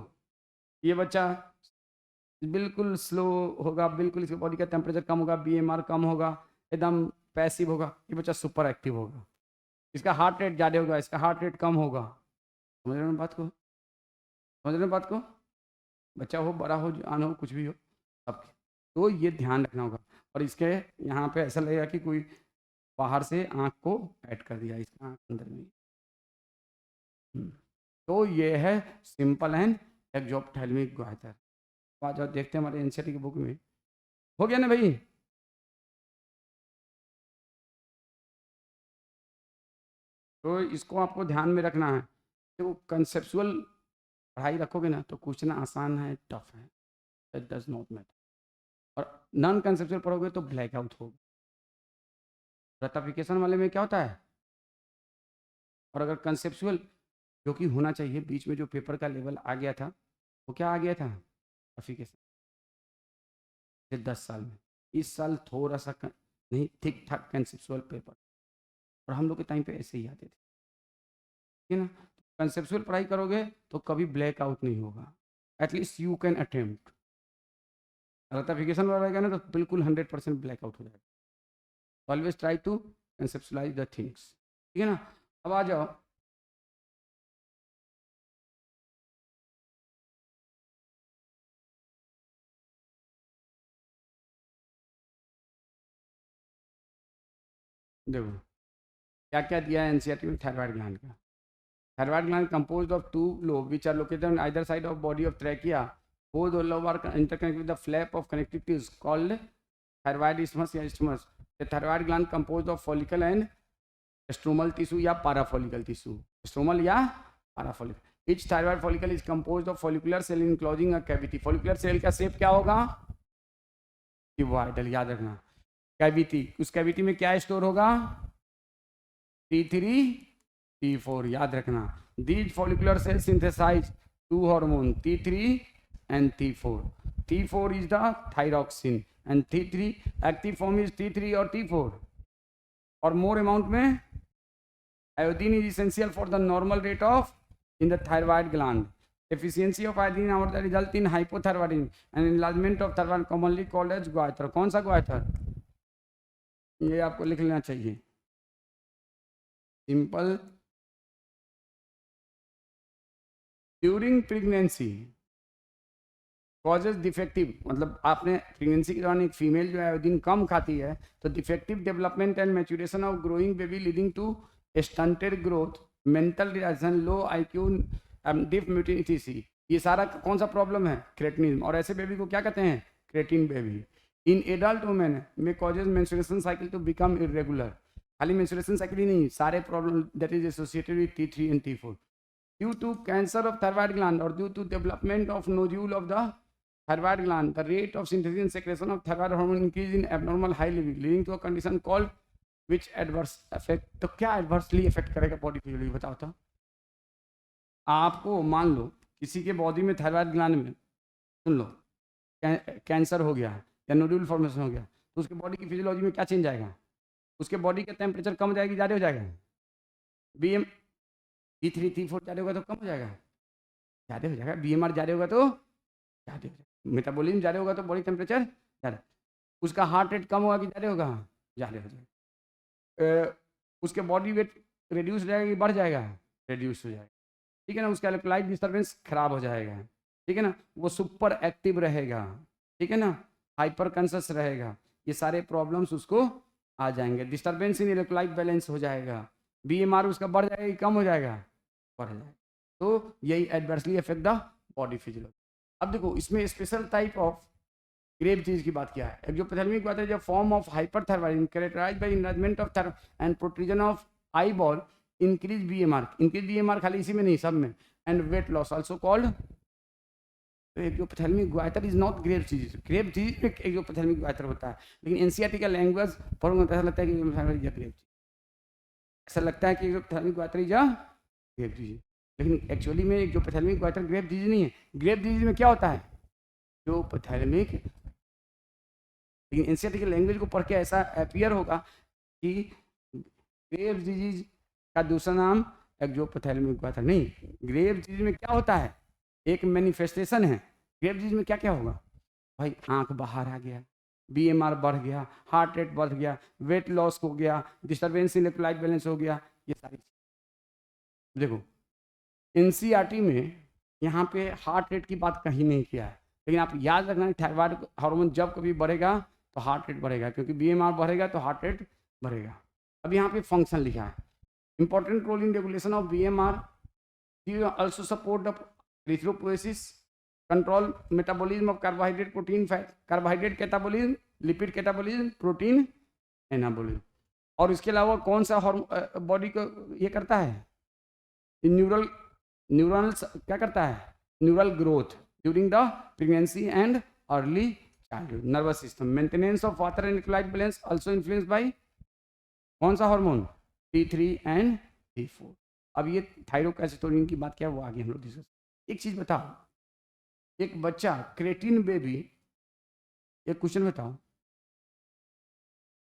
ये बच्चा बिल्कुल स्लो होगा, बिल्कुल इसके बॉडी का टेम्परेचर कम होगा, BMR कम होगा, एकदम पैसिव होगा। ये बच्चा सुपर एक्टिव होगा, इसका हार्ट रेट ज़्यादा होगा, इसका हार्ट रेट कम होगा। समझ रहे हैं बात को? समझ रहे हैं बात को? बच्चा हो, बड़ा हो, जवान हो, कुछ भी हो, सबके, तो ये ध्यान रखना होगा। और इसके यहाँ पे ऐसा लगेगा कि कोई बाहर से आँख को ऐड कर दिया इसका आँख अंदर में। तो ये है सिंपल एंड एक्सोप्थेल्मिक ग्वाथर। आ जाओ देखते हैं हमारे एनसीईआरटी की बुक में, हो गया ना भाई? तो इसको आपको ध्यान में रखना है। तो कंसेप्चुअल पढ़ाई रखोगे ना तो क्वेश्चन आसान है, टफ है, इट डज नॉट मैटर। और नॉन कंसेप्चुअल पढ़ोगे तो ब्लैक आउट होगा। रटाफिकेशन वाले में क्या होता है? और अगर कंसेप्चुअल, जो कि होना चाहिए, बीच में जो पेपर का लेवल आ गया था, वो क्या आ गया था? रटाफिकेशन 10 साल में। इस साल थोड़ा सा नहीं, ठीक ठाक कंसेप्चुअल पेपर, और हम लोग के टाइम पे ऐसे ही आते थे, ठीक है ना। कंसेप्चुअल पढ़ाई करोगे तो कभी ब्लैक आउट नहीं होगा, at least you can attempt. Ratification वाला रहेगा ना तो बिल्कुल 100% ब्लैक आउट हो जाएगा। Always try to conceptualise the things, ठीक है ना। अब आ जाओ, देखो क्या क्या दिया है एनसीईआरटी में थायराइड ग्लैंड का। Thyroid gland composed of 2 lobe which are located on either side of body of trachea. Both the lobe are interconnected with the flap of connective tissue called thyroid isthmus या isthmus. The thyroid gland composed of follicle and stromal tissue या parafollicle tissue. Stromal या parafollicle. Each thyroid follicle is composed of follicular cell enclosing a cavity. Follicular cell का shape क्या होगा? Cuboidal, याद रखना। Cavity, उस cavity में क्या स्टोर होगा? T3 T4, याद रखना। These follicular cells synthesize 2 hormone T3 and T4. T4 is the thyroxine and T3 active form is T3 और T4, और more amount में iodine is essential for the normal rate of in the thyroid gland. Deficiency of iodine or the result in hypothyroidism and enlargement of thyroid commonly called as goiter. कौन सा goiter? ये आपको लिख लेना चाहिए, simple. During pregnancy causes defective, मतलब आपने pregnancy के दौरान एक फीमेल जो है आयोडीन कम खाती है तो defective development and maturation of growing baby leading to stunted growth, mental retention, low IQ, deaf mutism, ये सारा कौन सा प्रॉब्लम है? क्रेटिनिज्म। और ऐसे बेबी को क्या कहते हैं? Cretin baby. In adult women में causes menstruation cycle to become irregular. खाली मेंस्ट्रुएशन साइकिल ही नहीं, सारे problem that is associated with T3 and T4 due to cancer of thyroid gland or due to development of nodule of the thyroid gland, the rate of synthesis and secretion of thyroid hormone increase in abnormal high level, leading to a condition called which adverse effect. तो क्या adversely affect करेगा body को, ये बताओ तो। आपको मान लो किसी के बॉडी में थायराइड ग्लैंड में, सुन लो, कैंसर हो गया या नोड्यूल फॉर्मेशन हो गया, तो उसके बॉडी की फिजियोलॉजी में क्या चेंज आएगा? उसके बॉडी का टेम्परेचर कम हो जाएगी, ज़्यादा हो जाएगा? BM T3 T4 ज़्यादा होगा तो कम हो जाएगा, ज़्यादा हो जाएगा। BMR ज़्यादा होगा तो ज़्यादा हो जाएगा, मेटाबॉलिज्म ज़्यादा होगा तो बॉडी टेम्परेचर ज़्यादा। उसका हार्ट रेट कम होगा कि ज़्यादा होगा? ज़्यादा हो जाएगा। उसके बॉडी वेट रिड्यूस हो जाएगा कि बढ़ जाएगा? रिड्यूस हो जाएगा, ठीक है ना। उसका इलेक्ट्रोलाइट डिस्टर्बेंस खराब हो जाएगा, ठीक है ना। वो सुपर एक्टिव रहेगा, ठीक है ना, हाइपर कॉन्शियस रहेगा। ये सारे प्रॉब्लम्स उसको आ जाएंगे। डिस्टर्बेंस इन इलेक्ट्रोलाइट बैलेंस हो जाएगा। बीएमआर उसका बढ़ जाएगा कि कम हो जाएगा? बढ़ जाएगा। तो यही adversely affect the body physiology. अब देखो इसमें special type of Grave disease की बात किया है। एक्सोप्थेल्मिक बात है जब form of hyperthyroidism characterized by enlargement of therm and protrusion of eye ball, increase BMR. Increase BMR खाली इसी में नहीं, सब में। And weight loss also called exophthalmic goitre is not Grave disease. Grave disease में एक्सोप्थेल्मिक ग्वाइटर होता है, लेकिन एनसीईआरटी का लैंग्वेज फॉर्म ऐसा लगता है कि ग्रेव, ऐसा लगता है कि exophthalmic goitre is a Grave disease, लेकिन एक्चुअली में एक्सोप्थेल्मिक ग्वाइटर ग्रेव डिजीज नहीं है। ग्रेव डिजीज में क्या होता है? एक्सोप्थेल्मिक, लेकिन एनसीईआरटी के लैंग्वेज को पढ़ के ऐसा अपीयर होगा कि ग्रेव डिजीज का दूसरा नाम एक्सोप्थेल्मिक ग्वाइटर नहीं। ग्रेव डिजीज में क्या होता है? एक मैनिफेस्टेशन है। ग्रेव डिजीज में क्या क्या होगा भाई? आंख बाहर आ गया, बीएमआर बढ़ गया, हार्ट रेट बढ़ गया, वेट लॉस हो गया, डिस्टर्बेंस इन इलेक्ट्रोलाइट बैलेंस हो गया, ये सारी चीज। देखो एनसीईआरटी में यहाँ पे हार्ट रेट की बात कहीं नहीं किया है, लेकिन आप याद रखना थायराइड हार्मोन जब कभी बढ़ेगा तो हार्ट रेट बढ़ेगा, क्योंकि बीएमआर बढ़ेगा तो हार्ट रेट बढ़ेगा। अब यहाँ पे फंक्शन लिखा है, important role in regulation of BMR, also support the erythropoiesis, control metabolism of carbohydrate, protein, fat, carbohydrate catabolism, lipid catabolism, protein anabolism. और इसके अलावा कौन सा बॉडी को ये करता है? न्यूरल्स क्या करता है? Neural growth during the pregnancy and early childhood. Nervous system, maintenance of water and electrolyte balance also influence by कौन सा हार्मोन? T3 and T4। अब ये थायरोकैल्सिटोनिन की बात क्या, वो आगे हम लोग डिस्कस। एक चीज बताओ, एक बच्चा क्रेटिन बेबी, एक क्वेश्चन बताओ,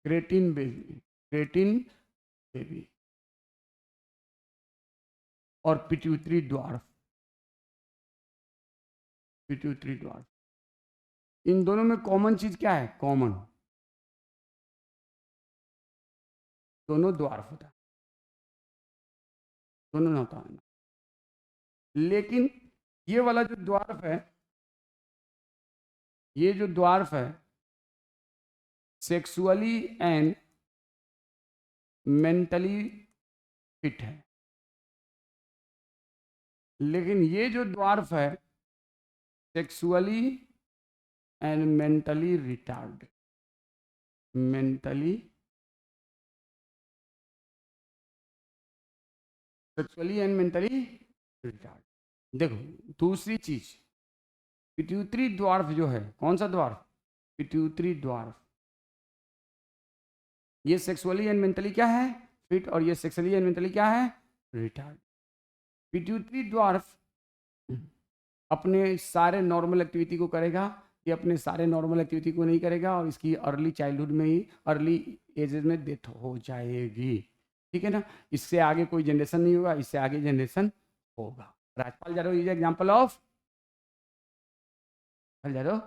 क्रेटिन बेबी और पिट्यूटरी ड्वार्फ, इन दोनों में कॉमन चीज क्या है? कॉमन, दोनों ड्वार्फ होता है, दोनों होता है। लेकिन ये वाला जो ड्वार्फ है, ये जो ड्वार्फ है सेक्सुअली एंड मेंटली फिट है, लेकिन ये जो ड्वार्फ है sexually and mentally retard, sexually and mentally retard. देखो दूसरी चीज, पिट्यूटरी ड्वार्फ जो है, कौन सा ड्वार्फ? Pituitary dwarf. ये सेक्सुअली एंड मेंटली क्या है? फिट, और ये सेक्सुअली एंड मेंटली क्या है? रिटार्ड। पिट्यूटरी ड्वार्फ अपने सारे नॉर्मल एक्टिविटी को करेगा, ये अपने सारे नॉर्मल एक्टिविटी को नहीं करेगा, और इसकी अर्ली चाइल्डहुड में ही, अर्ली एजेस में डेथ हो जाएगी, ठीक है ना। इससे आगे कोई जनरेशन नहीं होगा, इससे आगे जनरेशन होगा। Rajpal Yadav is example of Yadav,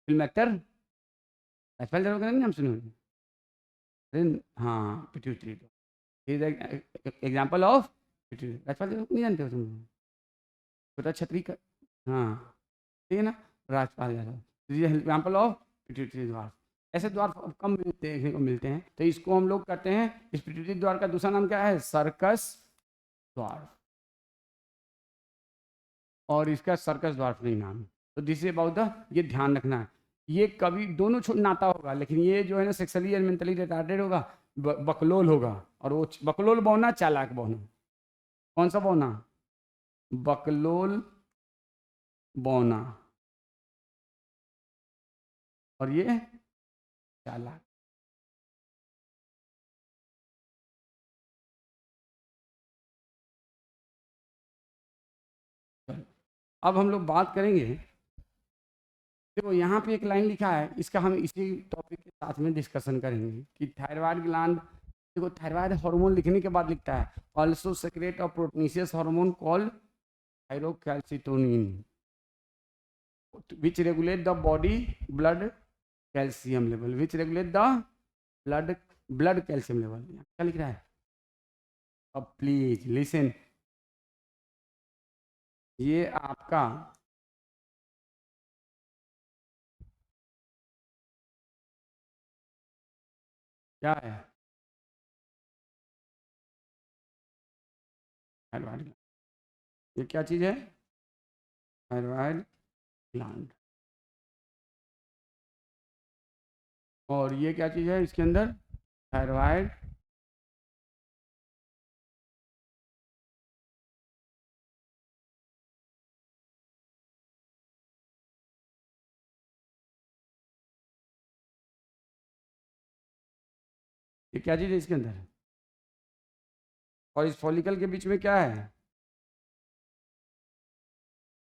film actor Rajpal Yadav का नाम सुनो। हाँ, pituitary is example of pituitary. Rajpal Yadav नहीं जानते हो तुम? छोटा छतरी का, हाँ ठीक है ना, Rajpal Yadav example of pituitary dwarf. ऐसे ड्वार्फ कम देखने को मिलते हैं, तो इसको हम लोग करते हैं। इस पिट्यूटरी ड्वार्फ का दूसरा नाम क्या है? सर्कस ड्वार्फ, और इसका सर्कस ड्वार्फ नहीं नाम। तो दिस इज अबाउट द, ये ध्यान रखना है, ये कभी दोनों नाता होगा, लेकिन ये जो है ना सेक्सुअली एंड मेंटली रिटार्डेड होगा, बकलोल होगा, और वो बकलोल बौना, चालाक बौना। कौन सा बौना? बकलोल बौना, और ये चालाक। अब हम लोग बात करेंगे, देखो यहाँ पे एक लाइन लिखा है, इसका हम इसी टॉपिक के साथ में डिस्कशन करेंगे कि थायराइड ग्लैंड, देखो थायराइड हार्मोन लिखने के बाद लिखता है also secrete of proteinaceous hormone called thyrocalcitonin which regulate the body blood calcium level which regulate the blood calcium level. क्या लिख रहा है? अब प्लीज लिसन, ये आपका क्या है? थायराइड। ये क्या चीज है? Thyroid gland. और ये क्या चीज है इसके अंदर? थायराइड ये क्या चीज है इसके अंदर? और इस फॉलिकल के बीच में क्या है?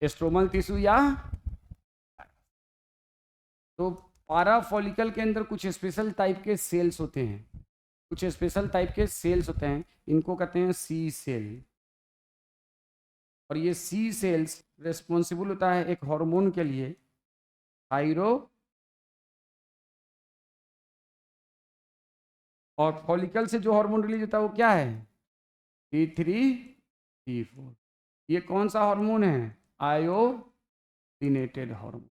एस्ट्रोमल टिश्यू या तो पारा फॉलिकल के अंदर कुछ स्पेशल टाइप के सेल्स होते हैं, कुछ स्पेशल टाइप के सेल्स होते हैं, इनको कहते हैं सी सेल। और ये सी सेल्स रिस्पॉन्सिबल होता है एक हार्मोन के लिए, थायरो, और फॉलिकल से जो हार्मोन रिलीज होता है वो क्या है? T3 T4। ये कौन सा हार्मोन है? Iodinated hormone.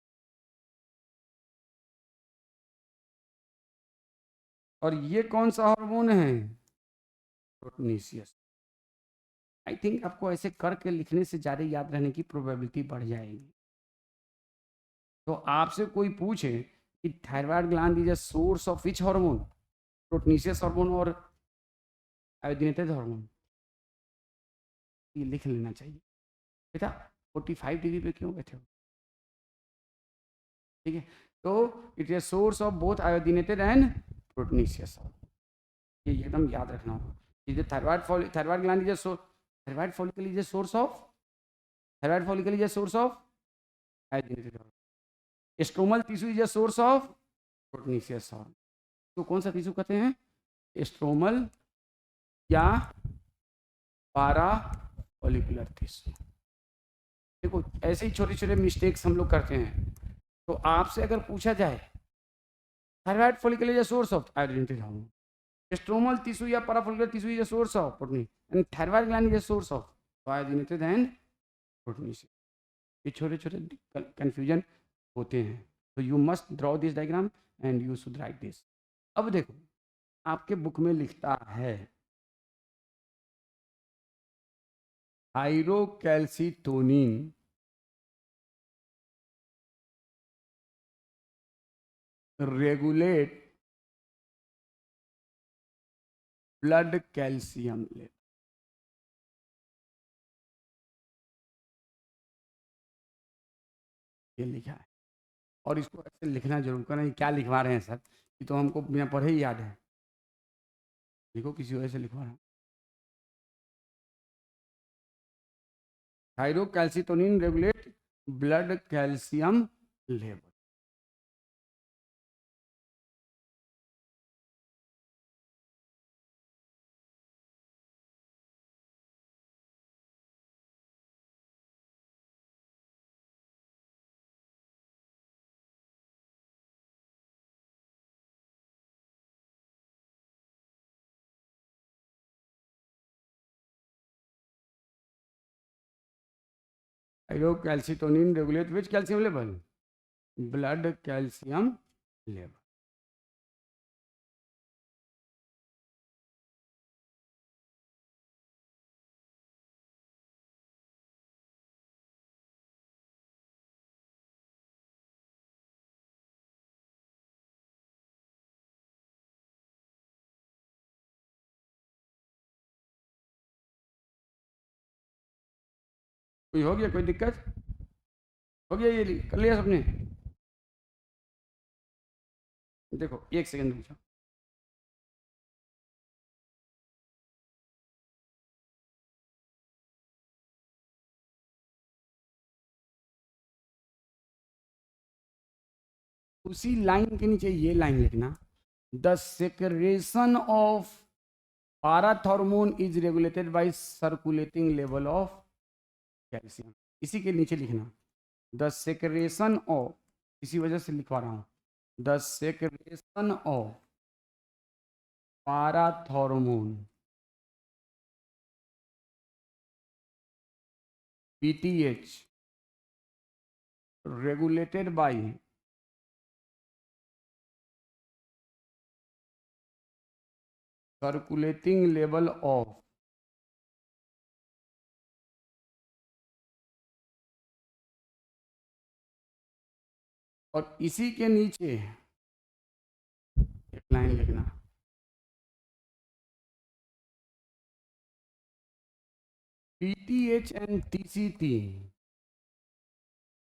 और ये कौन सा हार्मोन है? प्रोटनीशियस। आई थिंक आपको ऐसे करके लिखने से ज़्यादा याद रहने की प्रोबेबिलिटी बढ़ जाएगी। तो आपसे कोई पूछे कि thyroid gland is a source of which hormone, proteinaceous hormone और आयोडीनेटेड हार्मोन, ये लिख लेना चाहिए। बेटा 45 डिग्री पे क्यों बैठे हो? ठीक है, तो it is source of both iodinated and proteinaceous. ये एकदम याद रखना होगा। ये thyroid gland is a thyroid follicle is a source of, thyroid follicle is a source of iodinated hormone. Stromal tissue is a source of proteinaceous hormone. तो कौन सा tissue कहते हैं? स्ट्रोमल या पारा फॉलिकुलर टिश्यू। देखो ऐसे ही छोटे छोटे मिस्टेक्स हम लोग करते हैं। तो आपसे अगर पूछा जाए thyroid follicle is a source of iodinated hormone, stromal tissue या parafollicular tissue is a source of protein, and thyroid gland is a source of iodinated and protein. ये छोटे छोटे कंफ्यूजन होते हैं। तो you must draw this diagram and you should write this. अब देखो आपके बुक में लिखता है thyrocalcitonin regulate blood calcium level. ये लिखा है, और इसको ऐसे लिखना जरूर करना। क्या लिखवा रहे हैं सर? ये तो हमको बिना पढ़े ही याद है। लिखो किसी वजह से लिखवा रहा हूँ। Thyrocalcitonin regulate blood calcium level. Thyrocalcitonin regulate which calcium level? Blood calcium level. कोई हो गया, कोई दिक्कत हो गया? ये कर लिया सबने? देखो एक सेकंड रुक जाओ। उसी लाइन के नीचे ये लाइन लिखना, the secretion of parathormone is regulated by circulating level of calcium. इसी के नीचे लिखना द सेक्रेशन ऑफ, इसी वजह से लिखवा रहा हूँ, the secretion of parathormone PTH regulated by circulating level of और इसी के नीचे एक लाइन लिखना, PTH and TCT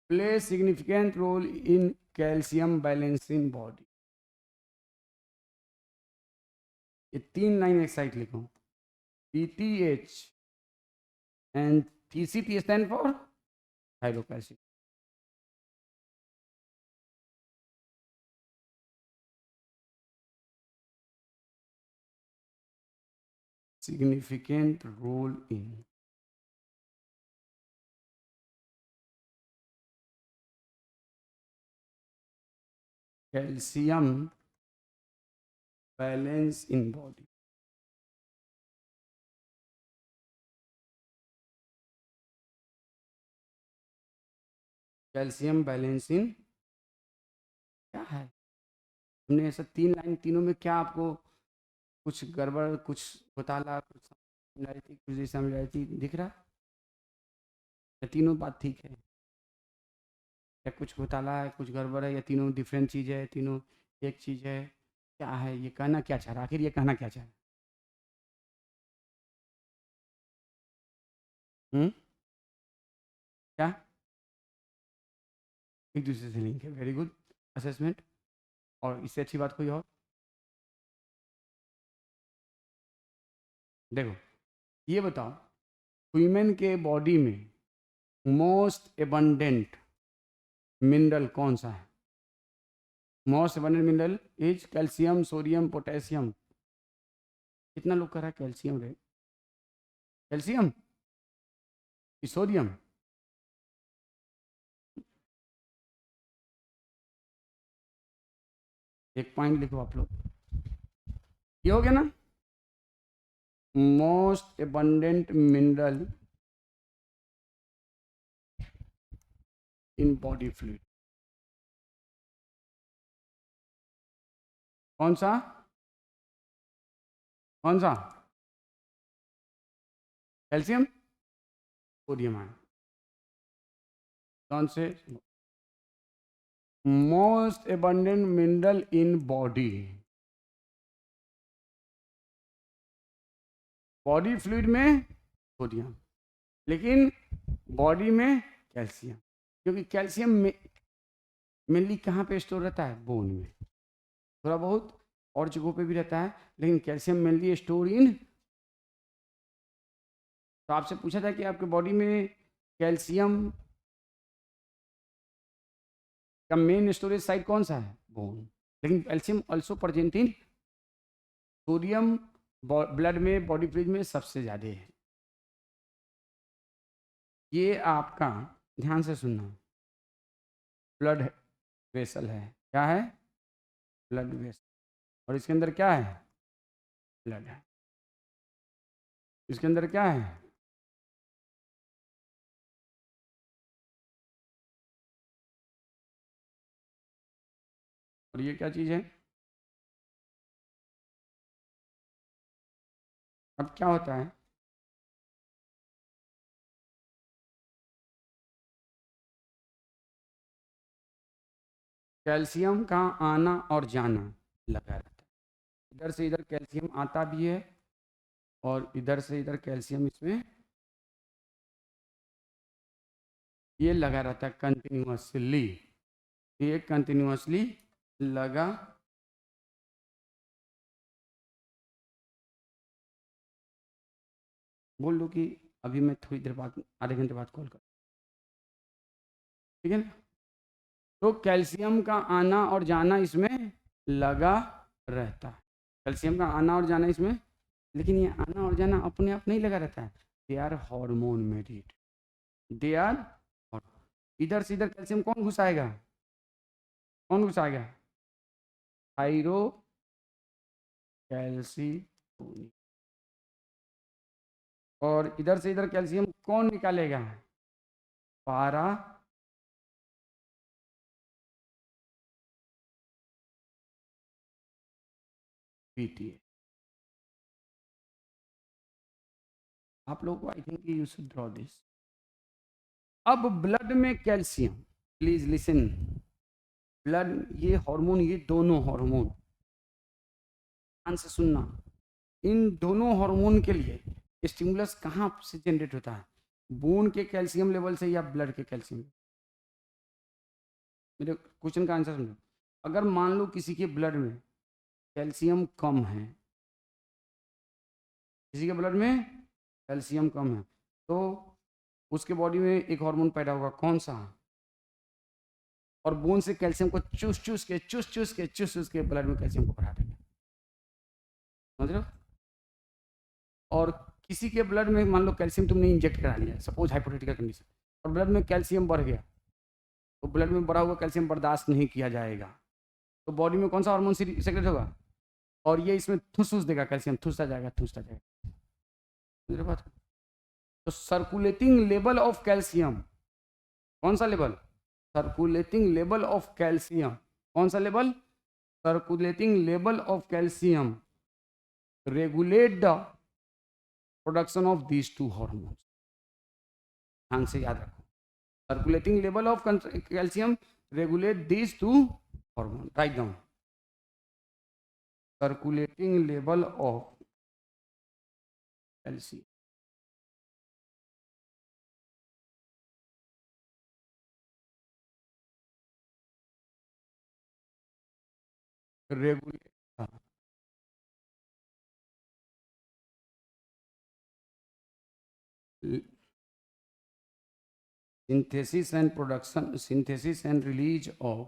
play significant role in calcium balance in body। ये 3 लाइन एक साइड लिखो, PTH and TCT stand for थायरोकैल्शियम। significant role in calcium balance in body। Calcium balance इन क्या है? हमने ऐसा 3 लाइन, तीनों में क्या आपको कुछ गड़बड़, कुछ घोटाला, कुछ सिमिलैरिटी, कुछ डिससिमिलैरिटी दिख रहा या तीनों बात ठीक है? या कुछ घोटाला है, कुछ गड़बड़ है, या तीनों डिफरेंट चीज़ है, तीनों एक चीज़ है? क्या है ये? कहना क्या चाह रहा, आखिर ये कहना क्या चाह रहा? क्या एक दूसरे से लिंक है? Very good assessment. और इससे अच्छी बात कोई और? देखो ये बताओ, ह्यूमन के बॉडी में मोस्ट एबंडेंट मिनरल कौन सा है? Most abundant mineral is calcium, sodium, potassium. कितना लोग कह रहा है कैल्शियम रे? कैल्शियम कि सोडियम? एक पॉइंट लिखो आप लोग, ये हो गया ना? Most abundant mineral in body fluid कौन सा? कौन सा? Calcium, sodium ion. कौन से? Most abundant mineral in body, body fluid में सोडियम, लेकिन बॉडी में कैल्शियम। क्योंकि कैल्शियम में मेनली कहाँ पे स्टोर रहता है? बोन में, थोड़ा बहुत और जगहों पे भी रहता है, लेकिन कैल्शियम मेनली स्टोर इन। तो आपसे पूछा था कि आपके बॉडी में कैल्शियम का मेन स्टोरेज साइट कौन सा है? बोन। लेकिन calcium also present in sodium blood में, बॉडी फ्लूइड में सबसे ज़्यादा है। ये आपका ध्यान से सुनना, ब्लड वेसल है। क्या है? Blood vessel. और इसके अंदर क्या है? ब्लड है। इसके अंदर क्या है? और ये क्या चीज़ है? अब क्या होता है, कैल्शियम का आना और जाना लगा रहता है। इधर से इधर कैल्शियम आता भी है और इधर से इधर कैल्शियम इसमें ये लगा रहता है कंटिन्यूअसली। ये कंटिन्यूअसली लगा। बोल दो कि अभी मैं थोड़ी देर बाद, आधे घंटे बाद कॉल कर, ठीक है ना? तो कैल्शियम का आना और जाना इसमें लगा रहता है। कैल्शियम का आना और जाना इसमें, लेकिन ये आना और जाना अपने आप नहीं लगा रहता है। They are hormone mediated, they are. इधर से इधर कैल्शियम कौन घुसाएगा? कौन घुसाएगा? Thyro calcitonin. और इधर से इधर कैल्शियम कौन निकालेगा? पारा पीटीए। आप लोग को I think you should draw this. अब ब्लड में कैल्शियम, प्लीज लिसन, ब्लड, ये हार्मोन, ये दोनों हार्मोन, ध्यान से सुनना, इन दोनों हार्मोन के लिए स्टिमुलस कहाँ से जनरेट होता है? बोन के कैल्शियम लेवल से या ब्लड के कैल्शियम? मेरे क्वेश्चन का आंसर समझो। अगर मान लो किसी के ब्लड में कैल्शियम कम है, किसी के ब्लड में कैल्शियम कम है, तो उसके बॉडी में एक हार्मोन पैदा होगा, कौन सा? और बोन से कैल्शियम को चूस चूस के ब्लड में कैल्शियम को बढ़ा देगा, समझ रहे हो? और किसी के ब्लड में मान लो कैल्शियम तुमने इंजेक्ट करा लिया, सपोज हाइपोथेटिकल कंडीशन, और ब्लड में कैल्शियम बढ़ गया, तो ब्लड में बढ़ा हुआ कैल्शियम बर्दाश्त नहीं किया जाएगा, तो बॉडी में कौन सा हार्मोन सेक्रेट होगा? और ये इसमें ठूस देगा, कैल्शियम ठूसता जाएगा। बात, तो सर्कुलेटिंग लेवल ऑफ कैल्शियम, कौन सा level? Circulating level of calcium, कौन सा level? Circulating level of calcium regulate the production of these two hormones. ध्यान से याद रखो, circulating level of calcium regulate these two hormone. Write down, circulating level of calcium regulate synthesis and production, synthesis and release of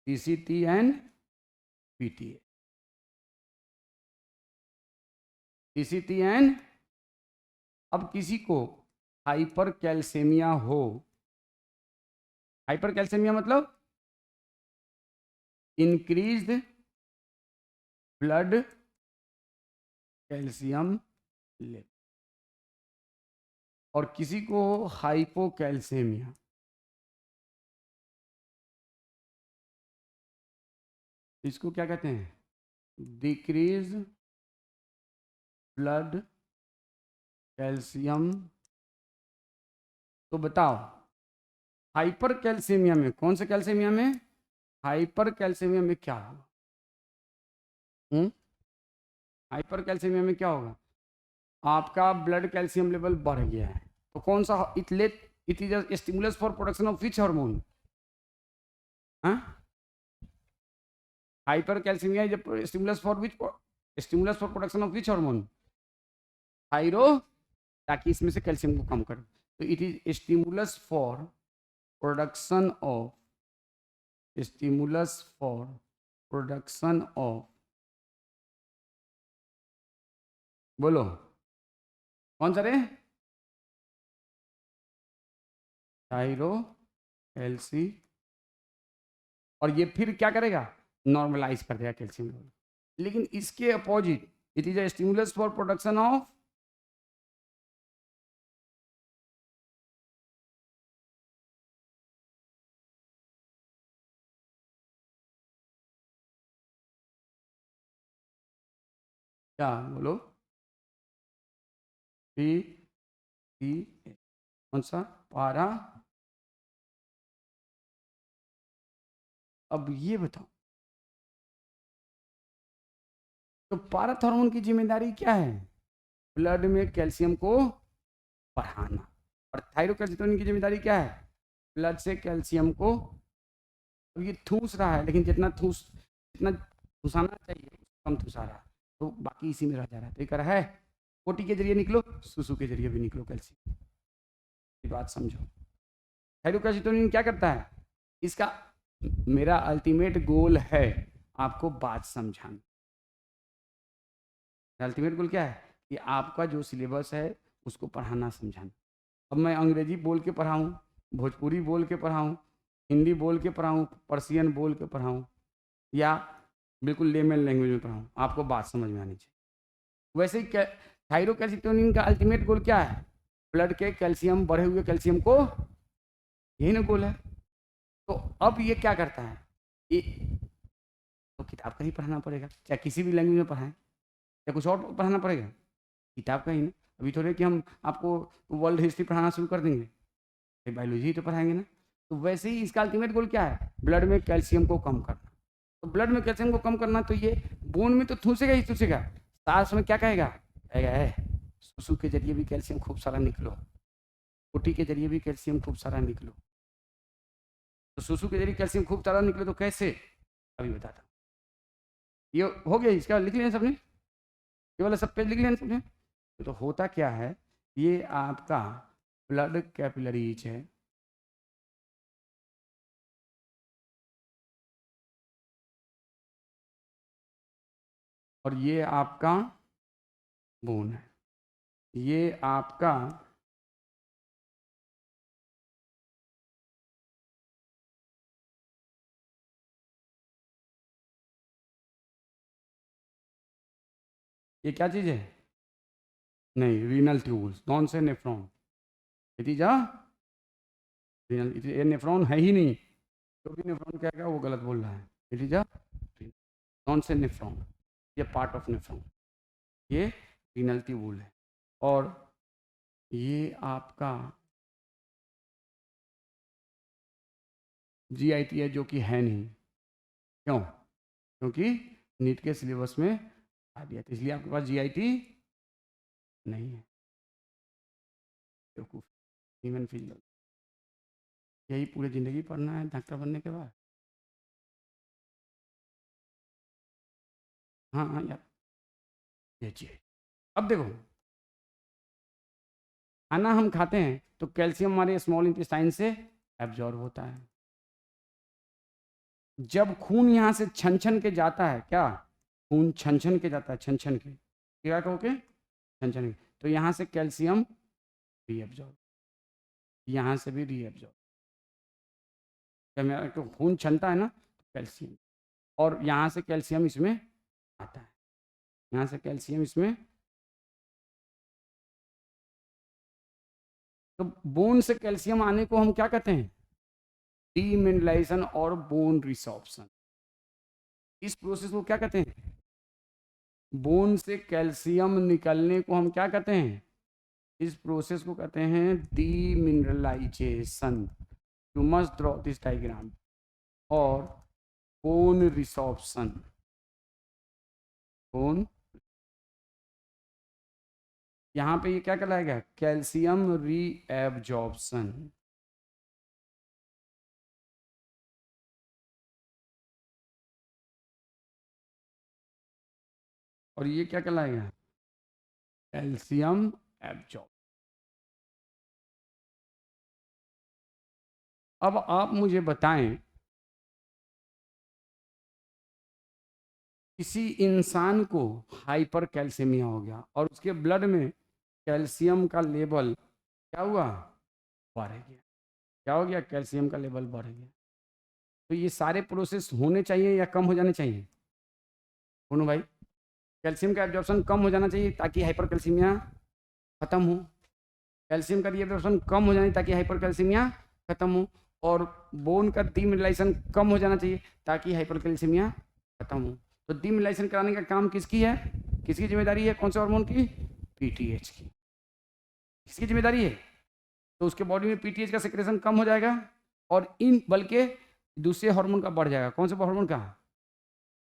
PCT and PTA, PCT and, अब किसी को hyper कैल्सेमिया हो, hyper कैल्सेमिया मतलब increased blood calcium level, और किसी को hypocalcaemia, इसको क्या कहते हैं? Decrease blood calcium. तो बताओ, हाइपर कैल्सेमिया में, कौन से कैल्सेमिया में? हाइपर कैल्सेमिया में क्या होगा? हाइपर कैल्सेमिया में क्या होगा? आपका ब्लड कैल्शियम लेवल बढ़ गया है, तो कौन सा? It is a stimulus for production of which hormone? Hypercalcemia is a stimulus for which, stimulus for production of which hormone? Thyro, ताकि इसमें से कैल्शियम को कम करे। तो it is stimulus for production of, stimulus for production of, बोलो कौन सा रे? थायरो कैल्सी, और ये फिर क्या करेगा? नॉर्मलाइज कर देगा कैल्शियम लेवल। लेकिन इसके opposite, it is a stimulus for production of, क्या बोलो? पी टी, कौन सा? पारा। अब ये बताओ, तो पारथ हार्मोन की जिम्मेदारी क्या है? ब्लड में कैल्शियम को बढ़ाना। और थायरोकैल्सिटोनिन की जिम्मेदारी क्या है? ब्लड से कैल्शियम को, अब ये ठूस रहा है, लेकिन जितना ठूसाना चाहिए कम ठूसा रहा है, तो बाकी इसी में रह जा रहा है। तो ये कर रहा है पोटी के जरिए निकलो, सुसु के जरिए भी निकलो कैल्शियम। ये बात समझो। थायरोकैल्सिटोनिन क्या करता है? इसका, मेरा अल्टीमेट गोल है आपको बात समझाना। अल्टीमेट गोल क्या है? कि आपका जो सिलेबस है उसको पढ़ाना समझाना। अब मैं अंग्रेजी बोल के पढ़ाऊँ भोजपुरी बोल के पढ़ाऊँ, हिंदी बोल के पढ़ाऊँ, पर्शियन बोल के पढ़ाऊँ, या बिल्कुल लेमन लैंग्वेज में पढ़ाऊँ, आपको बात समझ में आनी चाहिए। वैसे ही थायरोकैल्सिटोनिन का अल्टीमेट गोल क्या है? ब्लड के कैल्शियम, बढ़े हुए कैल्शियम को, यही ना गोल है। तो अब ये क्या करता है, ये तो किताब का ही पढ़ाना पड़ेगा, चाहे किसी भी लैंग्वेज में पढ़ाएं, या कुछ और पढ़ाना पड़ेगा, किताब का ही ना। अभी थोड़े कि हम आपको वर्ल्ड हिस्ट्री पढ़ाना शुरू कर देंगे, बायोलॉजी तो पढ़ाएंगे ना। तो वैसे ही इसका अल्टीमेट गोल क्या है? ब्लड में कैल्शियम को कम करना। तो ब्लड में कैल्शियम को कम करना, तो ये बोन में तो ठूसेगा ही ठूसेगा, साथ में क्या कहेगा? कहेगा है सुसु के जरिए भी कैल्शियम खूब सारा निकलो, पोटी के जरिए भी कैल्शियम खूब सारा निकलो। तो सुसु के जरिए कैल्शियम खूब सारा निकले तो कैसे, अभी बताता हूँ। ये हो गया, इसका लिख लिया सबने, ये वाला सब पेज लिख लिया सबने। तो होता क्या है, ये आपका ब्लड कैपिलरीज है, और ये आपका बोन है, ये आपका ये क्या चीज़ है? नहीं, रीनल ट्यूब्स, नॉन से नेफ्रॉन। यदि जा रीनल, ये नेफ्रॉन है ही नहीं, जो भी नेफ्रॉन कहेगा वो गलत बोल रहा है। यदि जा नॉन से नेफ्रॉन, ये पार्ट ऑफ नेफ्रॉन, ये रीनल ट्यूबुल है। और ये आपका जीआईटी है, जो कि है नहीं। क्यों? क्योंकि नीट के सिलेबस में आ दिया था, इसलिए आपके पास जीआईटी नहीं है। बेवकूफ, ह्यूमन फिजियोलॉजी यही पूरी ज़िंदगी पढ़ना है डॉक्टर बनने के बाद। हाँ हाँ यार, ये चीज़। अब देखो, खाना हम खाते हैं तो कैल्शियम हमारे स्मॉल इंटेस्टाइन से एब्जॉर्ब होता है। जब खून यहाँ से छन छन के जाता है, क्या खून छन छन के जाता है, छन छन के, क्या कहोगे? छन छन के, तो यहाँ से कैल्शियम रीअब्जॉर्ब, यहाँ से भी रीअब्जॉर्ब। जब मेरा तो खून छनता है ना, तो कैल्शियम, और यहाँ से कैल्शियम इसमें आता है, यहाँ से कैल्शियम इसमें। तो बोन से कैल्शियम आने को हम क्या कहते हैं? डीमिनरलाइजेशन और बोन रिसॉर्प्शन। इस प्रोसेस को क्या कहते हैं? बोन से कैल्शियम निकलने को हम क्या कहते हैं? इस प्रोसेस को कहते हैं demineralisation. You must draw this diagram. और बोन रिसॉर्प्शन, बोन, यहाँ पे ये क्या कहलाएगा? Calcium reabsorption. और ये क्या कहलाएगा? Calcium absorb. अब आप मुझे बताएं, किसी इंसान को हाइपर कैल्शियमिया हो गया और उसके ब्लड में कैल्शियम का लेवल क्या हुआ? बढ़ गया। क्या हो गया? कैल्शियम का लेवल बढ़ गया। तो ये सारे प्रोसेस होने चाहिए या कम हो जाने चाहिए? बोलो भाई, कैल्शियम का एब्जॉर्प्शन कम हो जाना चाहिए ताकि हाइपर कैल्शियमिया खत्म हो। कैल्शियम का रीएब्जॉर्प्शन कम हो जाना ताकि हाइपर कैल्शियमिया खत्म हो। और बोन का डीमिनरलाइजेशन कम हो जाना चाहिए ताकि हाइपर कैल्शियमिया खत्म हो। तो डीमिनरलाइजेशन कराने का काम किसकी है? किसकी जिम्मेदारी है? कौन से हार्मोन की? पीटीएच की। किसकी जिम्मेदारी है? तो उसके बॉडी में पीटीएच का सेक्रेशन कम हो जाएगा, और इन बल्कि दूसरे हार्मोन का बढ़ जाएगा। कौन से हार्मोन का?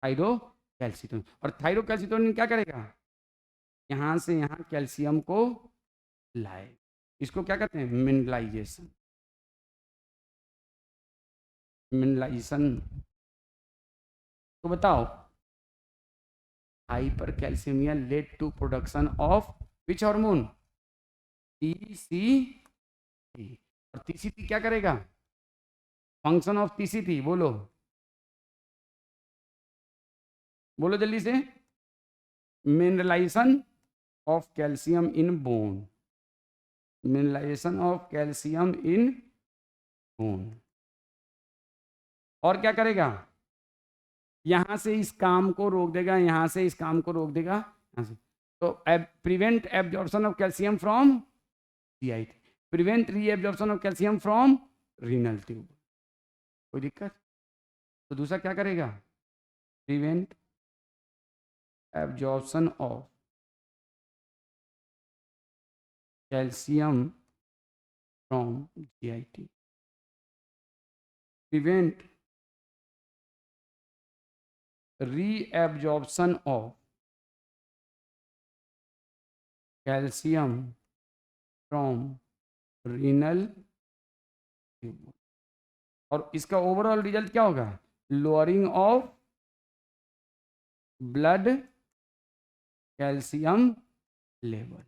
थायरोकैल्सिटोनिन। और थायरोकैल्सिटोनिन क्या करेगा? यहाँ से यहाँ कैल्शियम को लाए। इसको क्या कहते हैं? मिनरलाइजेशन। मिनरलाइजेशन। तो बताओ, hypercalcaemia led to production of which hormone? TCT. और टीसीटी क्या करेगा? फंक्शन ऑफ टीसीटी बोलो, बोलो जल्दी से। Mineralisation of calcium in bone, mineralisation of calcium in खून। और क्या करेगा, यहां से इस काम को रोक देगा, यहां से इस काम को रोक देगा, यहां से। तो prevent absorption of calcium from GIT, prevent reabsorption of calcium from renal tube. कोई दिक्कत? तो दूसरा क्या करेगा, prevent absorption of calcium from GIT, prevent reabsorption of calcium from renal tube. और इसका ओवरऑल रिजल्ट क्या होगा, lowering of blood calcium level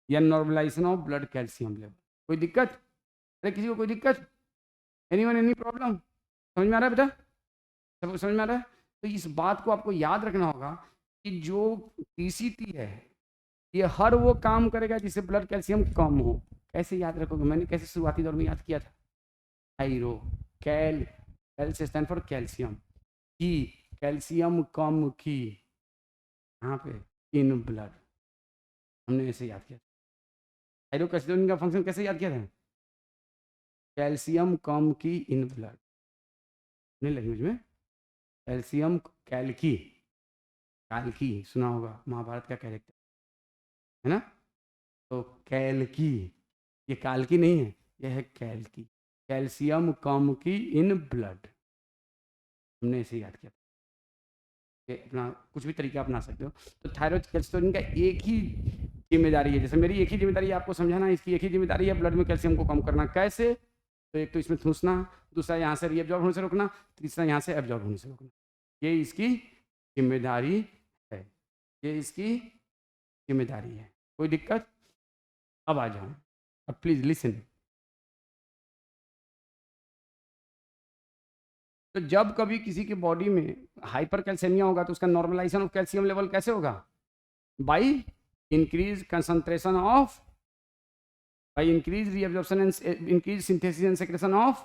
या normalization of blood calcium level. कोई दिक्कत? अरे किसी को कोई दिक्कत? Anyone any problem? समझ में आ रहा है बेटा? सब समझ में आ रहा है? तो इस बात को आपको याद रखना होगा कि जो टीसीटी है ये हर वो काम करेगा जिससे ब्लड कैल्शियम कम हो। कैसे याद रखोगे, मैंने कैसे शुरुआती दौर में याद किया था, हाइरो कैल, कैल से स्टैंड फॉर कैल्शियम, की कैल्शियम कम की यहाँ पे इन ब्लड, हमने ऐसे याद किया। हाइड्रोक्लोरीन का फंक्शन कैसे याद किया था, कैल्शियम कम की इन ब्लड, नहीं लैंग्वेज में कैल्शियम कैल्की, काल्की सुना होगा, महाभारत का कैरेक्टर है ना। तो कैल्की, ये काल्की नहीं है, यह है कैल्की, कैल्शियम कम की इन ब्लड, हमने ऐसे याद किया। अपना कुछ भी तरीका अपना सकते हो। तो थायराइड कैल्शियम का एक ही जिम्मेदारी है, जैसे मेरी एक ही जिम्मेदारी है आपको समझाना, इसकी एक ही जिम्मेदारी है ब्लड में कैल्शियम को कम करना। कैसे? तो एक तो इसमें ठूसना, दूसरा यहाँ से रीअब्जॉर्ब होने से रोकना, तीसरा यहाँ से एब्जॉर्ब होने से रोकना। ये इसकी जिम्मेदारी है, ये इसकी जिम्मेदारी है। कोई दिक्कत? अब आ जाओ, अब प्लीज लिसन। तो जब कभी किसी की बॉडी में हाइपर कैल्शियमिया होगा तो उसका नॉर्मलाइजेशन ऑफ कैल्शियम लेवल कैसे होगा, by increase concentration of, by increase reabsorption and increase synthesis and secretion of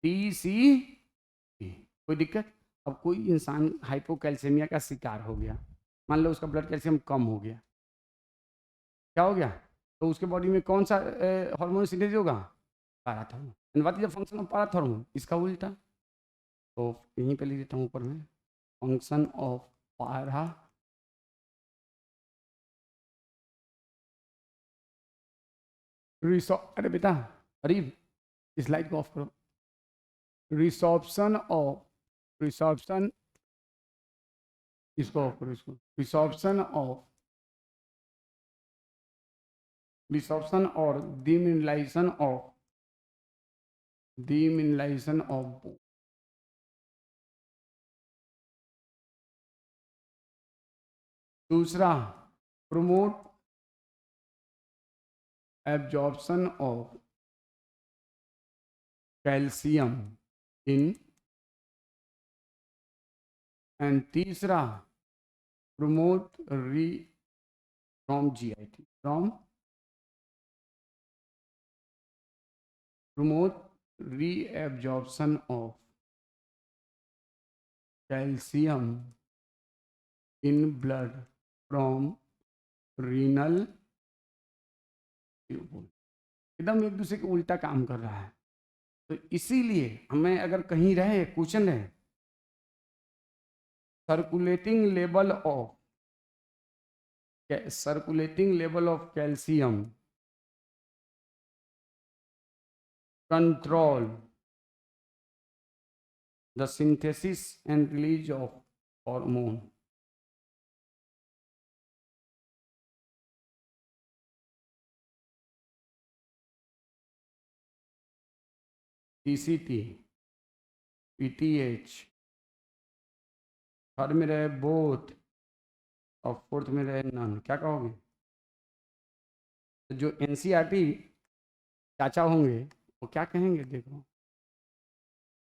TCP. कोई दिक्कत? अब कोई इंसान हाइपोकैल्सीमिया का शिकार हो गया, मान लो उसका ब्लड कैल्शियम कम हो गया, क्या हो गया, तो उसके बॉडी में कौन सा हार्मोन सिंथेसिस होगा, parathormone. And what is the function of parathormone, इसका उल्टा। तो यहीं पे लिख देता हूँ ऊपर में, फंक्शन ऑफ पैरा, अरे बेटा अरे इस लाइट को ऑफ करो, रिसॉर्प्शन ऑफ, रिसॉर्प्शन, इसको ऑफ करो, इसको, रिसॉर्प्शन ऑफ, रिसॉर्प्शन और डिमिनलाइजेशन ऑफ, डिमिनलाइजेशन ऑफ, दूसरा promote absorption of calcium in, and तीसरा promote re from GIT, from promote reabsorption of calcium in blood from renal tube. एकदम एक दूसरे के उल्टा काम कर रहा है। तो इसीलिए हमें अगर कहीं रहे क्वेश्चन रहे, circulating level of, circulating level of calcium control the synthesis and release of hormone, TCT, PTH, third में रहे बोथ और फोर्थ में रहे नन, क्या कहोगे? तो जो एनसीईआरटी चाचा होंगे वो क्या कहेंगे, देखो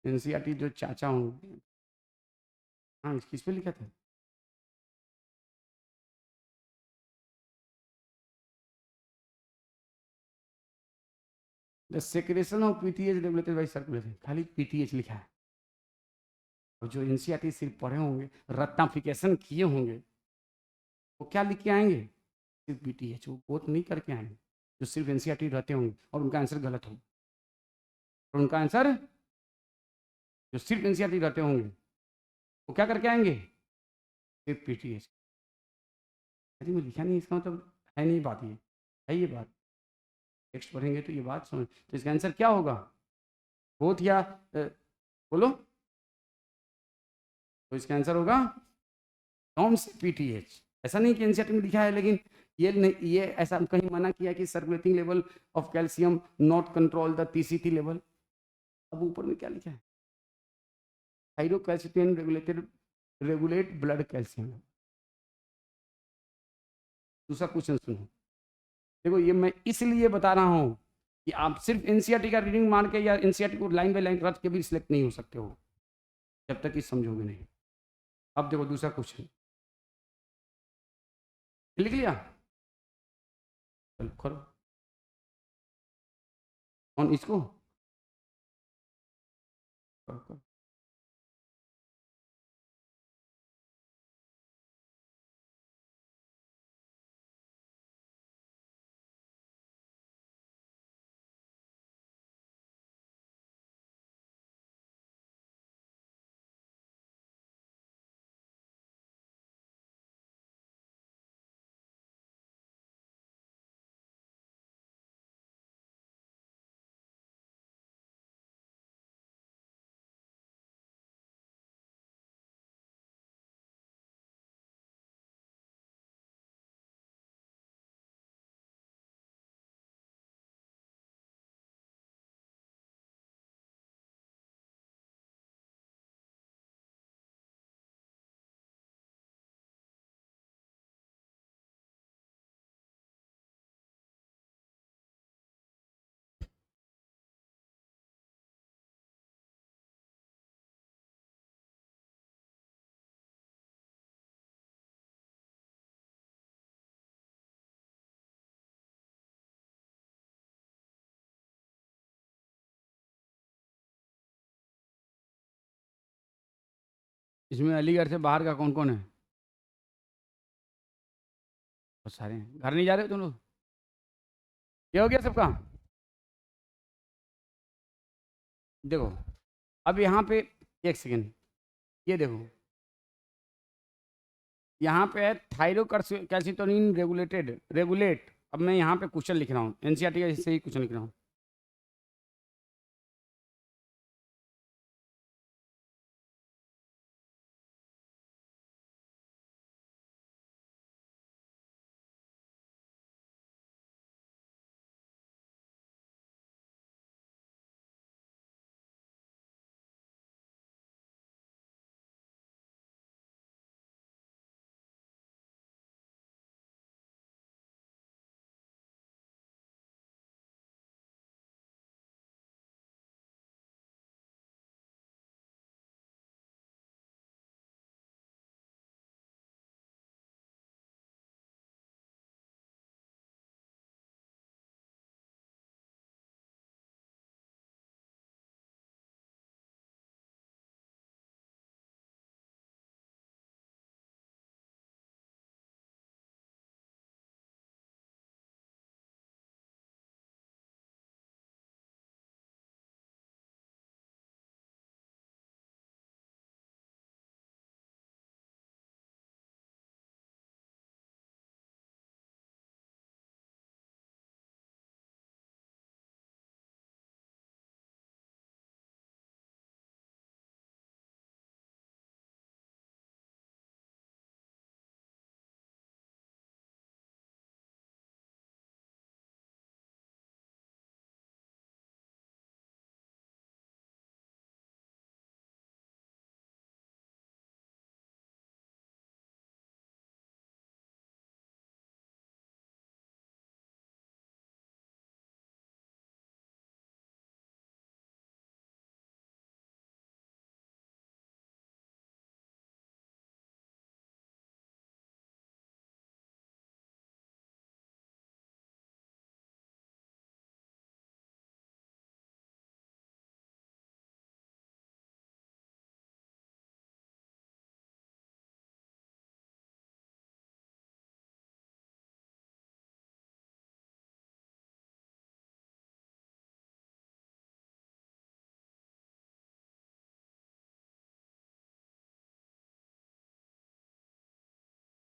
एनसीईआरटी जो चाचा होंगे, हाँ किस पे लिखा था, the secretion of PTH regulated by circulation, खाली पीटीएच लिखा है। और जो एनसीईआरटी सिर्फ पढ़े होंगे, रत्नाफिकेशन किए होंगे, वो क्या लिख के आएंगे? सिर्फ पीटीएच, वो बोध नहीं करके आएंगे। जो सिर्फ एनसीईआरटी रहते होंगे और उनका आंसर गलत होगा, और उनका आंसर, जो सिर्फ एनसीईआरटी रहते होंगे, वो क्या करके आएंगे? सिर्फ पीटीएच। अरे मैं लिखा नहीं, इसका मतलब है नहीं बात, ये है ये बात। टेक्स्ट पढ़ेंगे तो ये बात समझ, तो इसका आंसर क्या होगा? बोथ या बोलो, तो इसका आंसर होगा नॉन पीटीएच। ऐसा नहीं कि एनसीईआरटी में लिखा है, लेकिन ये नहीं, ये ऐसा कहीं मना किया कि circulating level of calcium not control the TCT level. अब ऊपर में क्या लिखा है? थायरोकैल्सिटिन रेगुलेट ब्लड कैल्शियम। दूसरा क्वेश्चन सुनो, देखो ये मैं इसलिए बता रहा हूं कि आप सिर्फ एनसीईआरटी का रीडिंग मान के या एनसीईआरटी को लाइन बाय लाइन रट के भी सिलेक्ट नहीं हो सकते हो, जब तक कि समझोगे नहीं। अब देखो दूसरा क्वेश्चन, लिख लिया? चलो करो ऑन इसको, करो करो। इसमें अलीगढ़ से बाहर का कौन कौन है? बहुत सारे हैं। घर नहीं जा रहे हो तुम लोग? ये हो गया सबका? देखो अब यहाँ पे, एक सेकेंड, ये देखो यहाँ पे है थायरोकैल्सिटोनिन रेगुलेट। अब मैं यहाँ पे क्वेश्चन लिख रहा हूँ, एनसीईआरटी का से ही क्वेश्चन लिख रहा हूँ।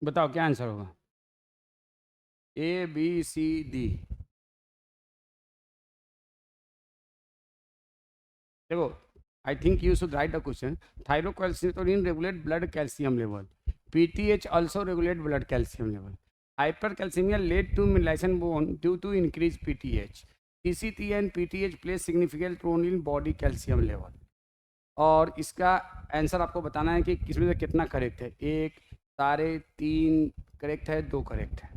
बताओ क्या आंसर होगा? ABCD। देखो, I think you should right the question. Thyrocalcitonin regulate blood calcium level, PTH also regulate blood calcium level. Hypercalcemia led to myelination bone due to increased PTH. TCT and PTH play significant role in body calcium level. और इसका answer आपको बताना है कि किसमें से कितना correct है। एक, सारे, तीन करेक्ट है, दो करेक्ट है।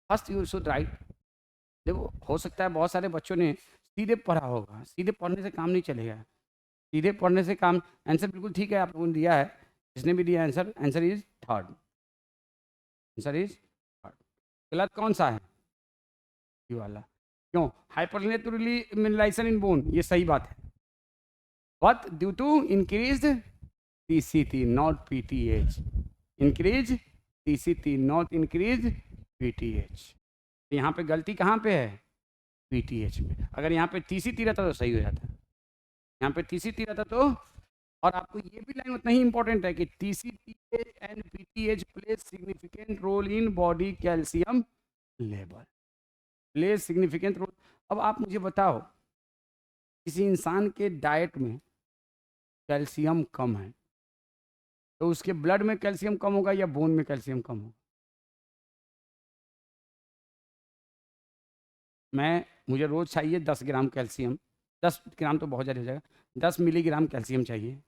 First you should right. देखो, हो सकता है बहुत सारे बच्चों ने सीधे पढ़ा होगा, सीधे पढ़ने से काम नहीं चलेगा। सीधे पढ़ने से काम, आंसर बिल्कुल ठीक है आप लोगों ने दिया है, जिसने भी दिया answer, answer is third, answer is third. गलत कौन सा है? ये वाला। क्यों? हाइपरनेचुरली मिनरलाइजेशन इन बोन, ये सही बात है। What? Due to increased TCT not PTH। Increase TCT not increase PTH। यहाँ पे गलती कहाँ पे है? PTH में। अगर यहाँ पे TCT रहता तो सही हो जाता, यहाँ पे TCT रहता तो। और आपको ये भी लाइन उतना ही इंपॉर्टेंट है कि TCT and PTH play significant role in body calcium level, play significant role. अब आप मुझे बताओ, किसी इंसान के डाइट में कैल्शियम कम है तो उसके ब्लड में कैल्शियम कम होगा या बोन में कैल्शियम कम होगा? मुझे रोज चाहिए 10 ग्राम कैल्शियम। 10 ग्राम तो बहुत ज़्यादा हो जाएगा, 10 मिलीग्राम कैल्शियम चाहिए।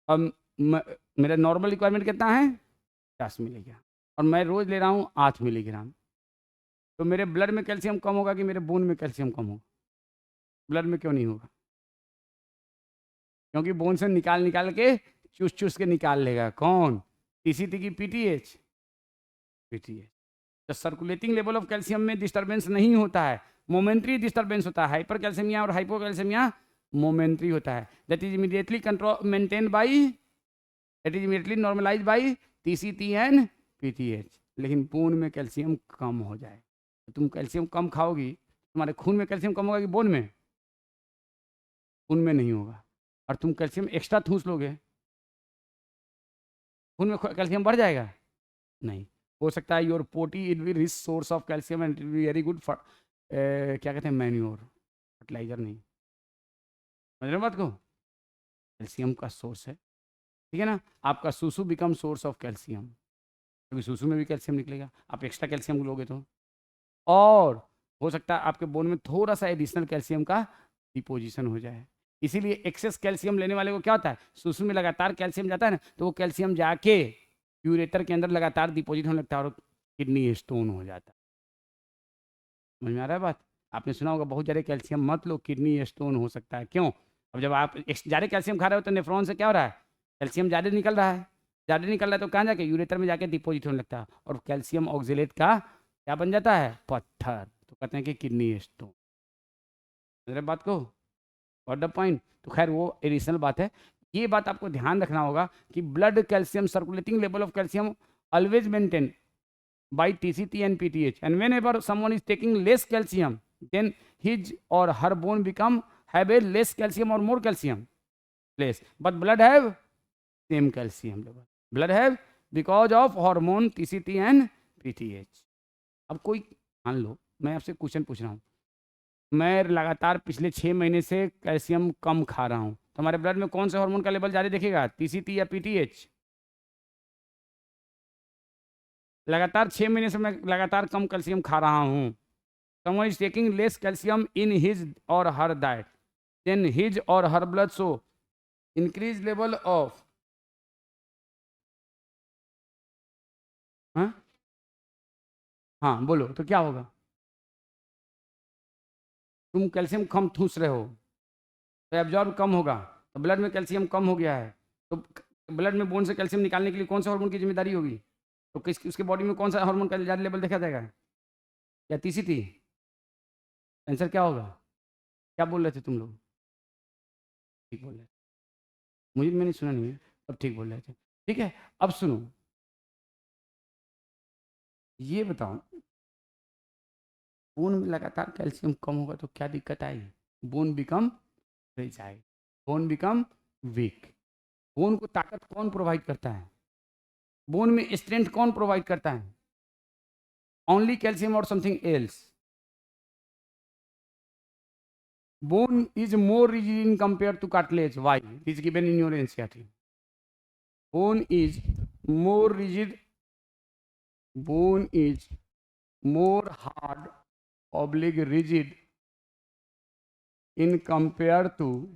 अब मेरा नॉर्मल रिक्वायरमेंट कितना है? 10 मिलीग्राम, और मैं रोज़ ले रहा हूँ 8 मिलीग्राम। तो मेरे ब्लड में कैल्शियम कम होगा कि मेरे बोन में कैल्शियम कम होगा? ब्लड में क्यों नहीं होगा? क्योंकि बोन से निकाल निकाल के चूस चूस के निकाल लेगा। कौन? TCT की PTH। PTH। तो सर्कुलेटिंग लेवल ऑफ कैल्शियम में डिस्टर्बेंस नहीं होता है, मोमेंट्री डिस्टर्बेंस होता है। हाइपर कैल्शियमिया और हाइपोकैल्शियमिया मोमेंट्री होता है। That is immediately control maintain by, that is immediately normalise by TCT and PTH। लेकिन बोन में कैल्शियम कम हो जाए तो तुम कैल्शियम कम खाओगी, तुम्हारे खून में कैल्शियम कम होगा कि बोन में? खून में नहीं होगा। और तुम कैल्शियम एक्स्ट्रा ठूस लोगे, खून में कैल्शियम बढ़ जाएगा? नहीं। हो सकता है your potty it be rich source of calcium and it be very good for, क्या कहते हैं, मैन्योर, फर्टिलाइजर नहीं। समझ रहे हो बात को? कैल्शियम का सोर्स है, ठीक है ना। आपका सूसू बिकम सोर्स ऑफ कैल्शियम, क्योंकि सूसू में भी कैल्शियम निकलेगा, आप एक्स्ट्रा कैल्शियम लोगे तो। और हो सकता है आपके बोन में थोड़ा सा एडिशनल कैल्शियम का डिपोजिशन हो जाए। इसीलिए एक्सेस कैल्शियम लेने वाले को क्या होता है, सूसू में लगातार कैल्शियम जाता है ना, तो वो कैल्शियम जाके यूरेटर के अंदर लगातार डिपोजिट होने लगता है और किडनी स्टोन हो जाता है। समझ में आ रहा है बात? आपने सुना होगा बहुत ज़्यादा कैल्शियम मत लो, किडनी स्टोन हो सकता है। क्यों? अब जब आप ज़्यादा कैल्शियम खा रहे हो तो नेफ्रॉन से क्या हो रहा है, कैल्शियम ज़्यादा निकल रहा है। ज़्यादा निकल रहा है तो कहाँ जाके यूरेटर में जाके डिपोजिट होने लगता है, और कैल्शियम ऑक्जेलेट का क्या बन जाता है, पत्थर। तो कहते हैं कि किडनी स्टोन। मेरे बात को और द पॉइंट। तो खैर वो एडिशनल बात है। ये बात आपको ध्यान रखना होगा कि blood calcium circulating level of calcium always maintain by TCT and PTH, and whenever someone is taking less calcium, then his or her bone become have a less calcium or more calcium, less, but blood have same calcium level, blood have because of hormone TCT and PTH। अब कोई मान लो मैं आपसे question पूछ रहा हूँ, मैं लगातार पिछले 6 महीने से कैल्शियम कम खा रहा हूँ, तो हमारे ब्लड में कौन से हार्मोन का लेवल ज़्यादा दिखेगा, TCT या PTH? लगातार 6 महीने से मैं लगातार कम कैल्शियम खा रहा हूँ। Someone is taking less calcium in his or her diet, then his or her blood show increased level of, हाँ हाँ बोलो तो क्या होगा? तुम कैल्शियम कम ठूस रहे हो तो एब्जॉर्ब कम होगा, तो ब्लड में कैल्शियम कम हो गया है, तो ब्लड में बोन से कैल्शियम निकालने के लिए कौन सा हार्मोन की जिम्मेदारी होगी? तो किस उसके बॉडी में कौन सा हार्मोन का ज़्यादा लेवल देखा जाएगा? या TCT? आंसर क्या होगा? क्या बोल रहे थे तुम लोग? ठीक बोल रहे थे, मुझे मैंने सुना नहीं है, अब ठीक बोल रहे थे। ठीक है, अब सुनो, ये बताओ, बोन में लगातार कैल्शियम कम होगा तो क्या दिक्कत आएगी? Bone become fragile, bone become weak. Bone को ताकत कौन प्रोवाइड करता है? बोन में स्ट्रेंथ कौन प्रोवाइड करता है? ओनली कैल्शियम और something else? Bone is more rigid in compared to cartilage. Why? It is given in your NCERT. Bone is more rigid. Bone is more hard, oblique rigid in compared to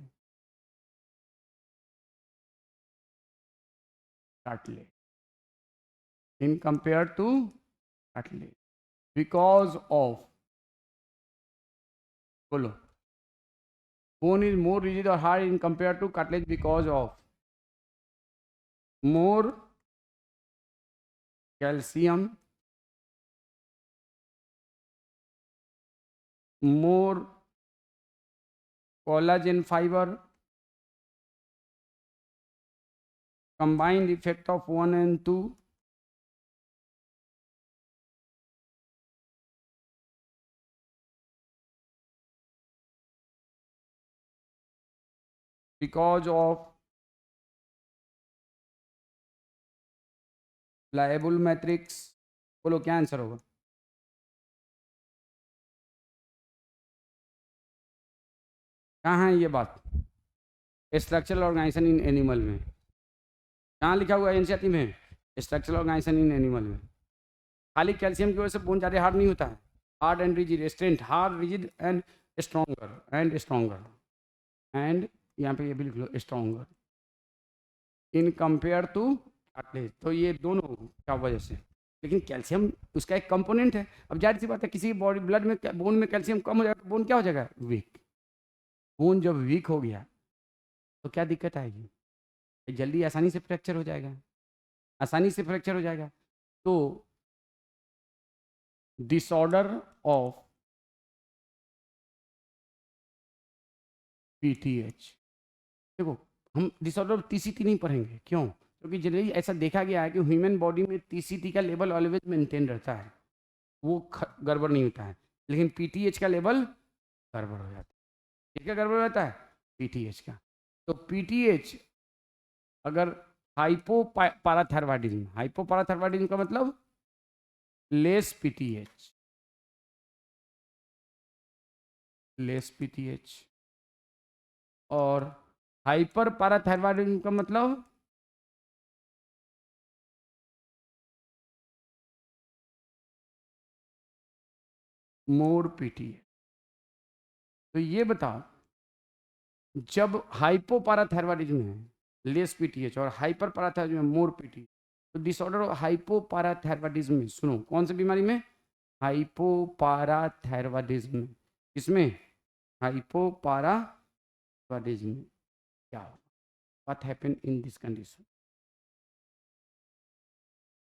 cartilage. In compared to cartilage. Because of, बोलो, bone is more rigid or hard in compared to cartilage because of more calcium, more collagen fiber, combined effect of 1 and 2, because of pliable matrix. बोलो क्या answer होगा? कहाँ है ये बात? Structural organisation in animal में कहाँ लिखा हुआ है एनसीईआरटी में? स्ट्रक्चरल ऑर्गेनाइजेशन इन एनिमल में। खाली कैल्शियम की वजह से बोन ज़्यादा हार्ड नहीं होता है। Hard and rigid, strength hard, rigid and stronger and stronger, and यहाँ पे ये भी लिख लो stronger in compare to cartilage. तो ये दोनों क्या वजह से? लेकिन कैल्शियम उसका एक कंपोनेंट है। अब जाहिर सी बात है किसी बॉडी ब्लड में बोन में कैल्शियम कम हो जाएगा, बोन क्या हो जाएगा? वीक। बोन जब वीक हो गया तो क्या दिक्कत आएगी? जल्दी आसानी से फ्रैक्चर हो जाएगा, आसानी से फ्रैक्चर हो जाएगा। तो डिसऑर्डर ऑफ पीटीएच, देखो हम डिसऑर्डर ऑफ टीसीटी नहीं पढ़ेंगे। क्यों? क्योंकि जनरली ऐसा देखा गया है कि ह्यूमन बॉडी में टीसीटी का लेवल ऑलवेज मेंटेन रहता है, वो गड़बड़ नहीं होता है। लेकिन पीटीएच का लेवल गड़बड़ हो जाता है। किसका गड़बड़ हो जाता है? पीटीएच का। तो पीटीएच अगर हाइपोपैराथायरॉयडिज्म, हाइपोपैराथायरॉयडिज्म का मतलब लेस पीटीएच, लेस पीटीएच, और हाइपर पैराथायरॉयडिज्म का मतलब मोर पीटीएच। तो ये बताओ, जब हाइपोपैराथायरॉयडिज्म है लेस पीटीएच और हाइपर पैराथायरॉयडिज्म में मोर पीटीएच, तो डिसऑर्डर ऑफ हाइपोपैराथायरॉयडिज्म में सुनो कौन सी बीमारी में? हाइपोपैराथायरॉयडिज्म। किसमें? हाइपोपैराथायरॉयडिज्म। क्या होगा? What happen in this condition?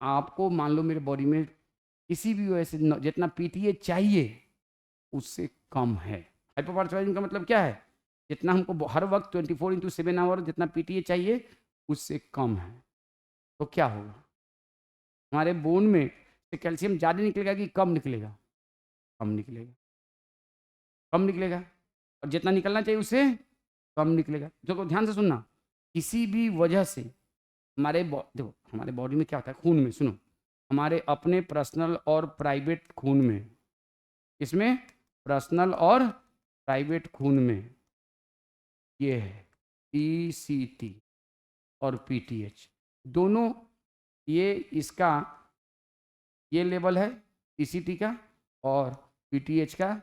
आपको मान लो मेरे बॉडी में किसी भी वजह से जितना पीटीएच चाहिए उससे कम है। हाइपोपैराथायरॉयडिज्म का मतलब क्या है? जितना हमको हर वक्त 24/7 आवर जितना पीटीए चाहिए उससे कम है। तो क्या होगा? हमारे बोन में से कैल्शियम ज़्यादा निकलेगा कि कम निकलेगा? कम निकलेगा, कम निकलेगा। और जितना निकलना चाहिए उससे कम निकलेगा। देखो ध्यान से सुनना, किसी भी वजह से हमारे देखो हमारे बॉडी में क्या होता है, खून में, सुनो, हमारे अपने पर्सनल और प्राइवेट खून में, इसमें पर्सनल और प्राइवेट खून में ये है टीसीटी और पीटीएच दोनों, ये इसका ये लेवल है टीसीटी का और पीटीएच का,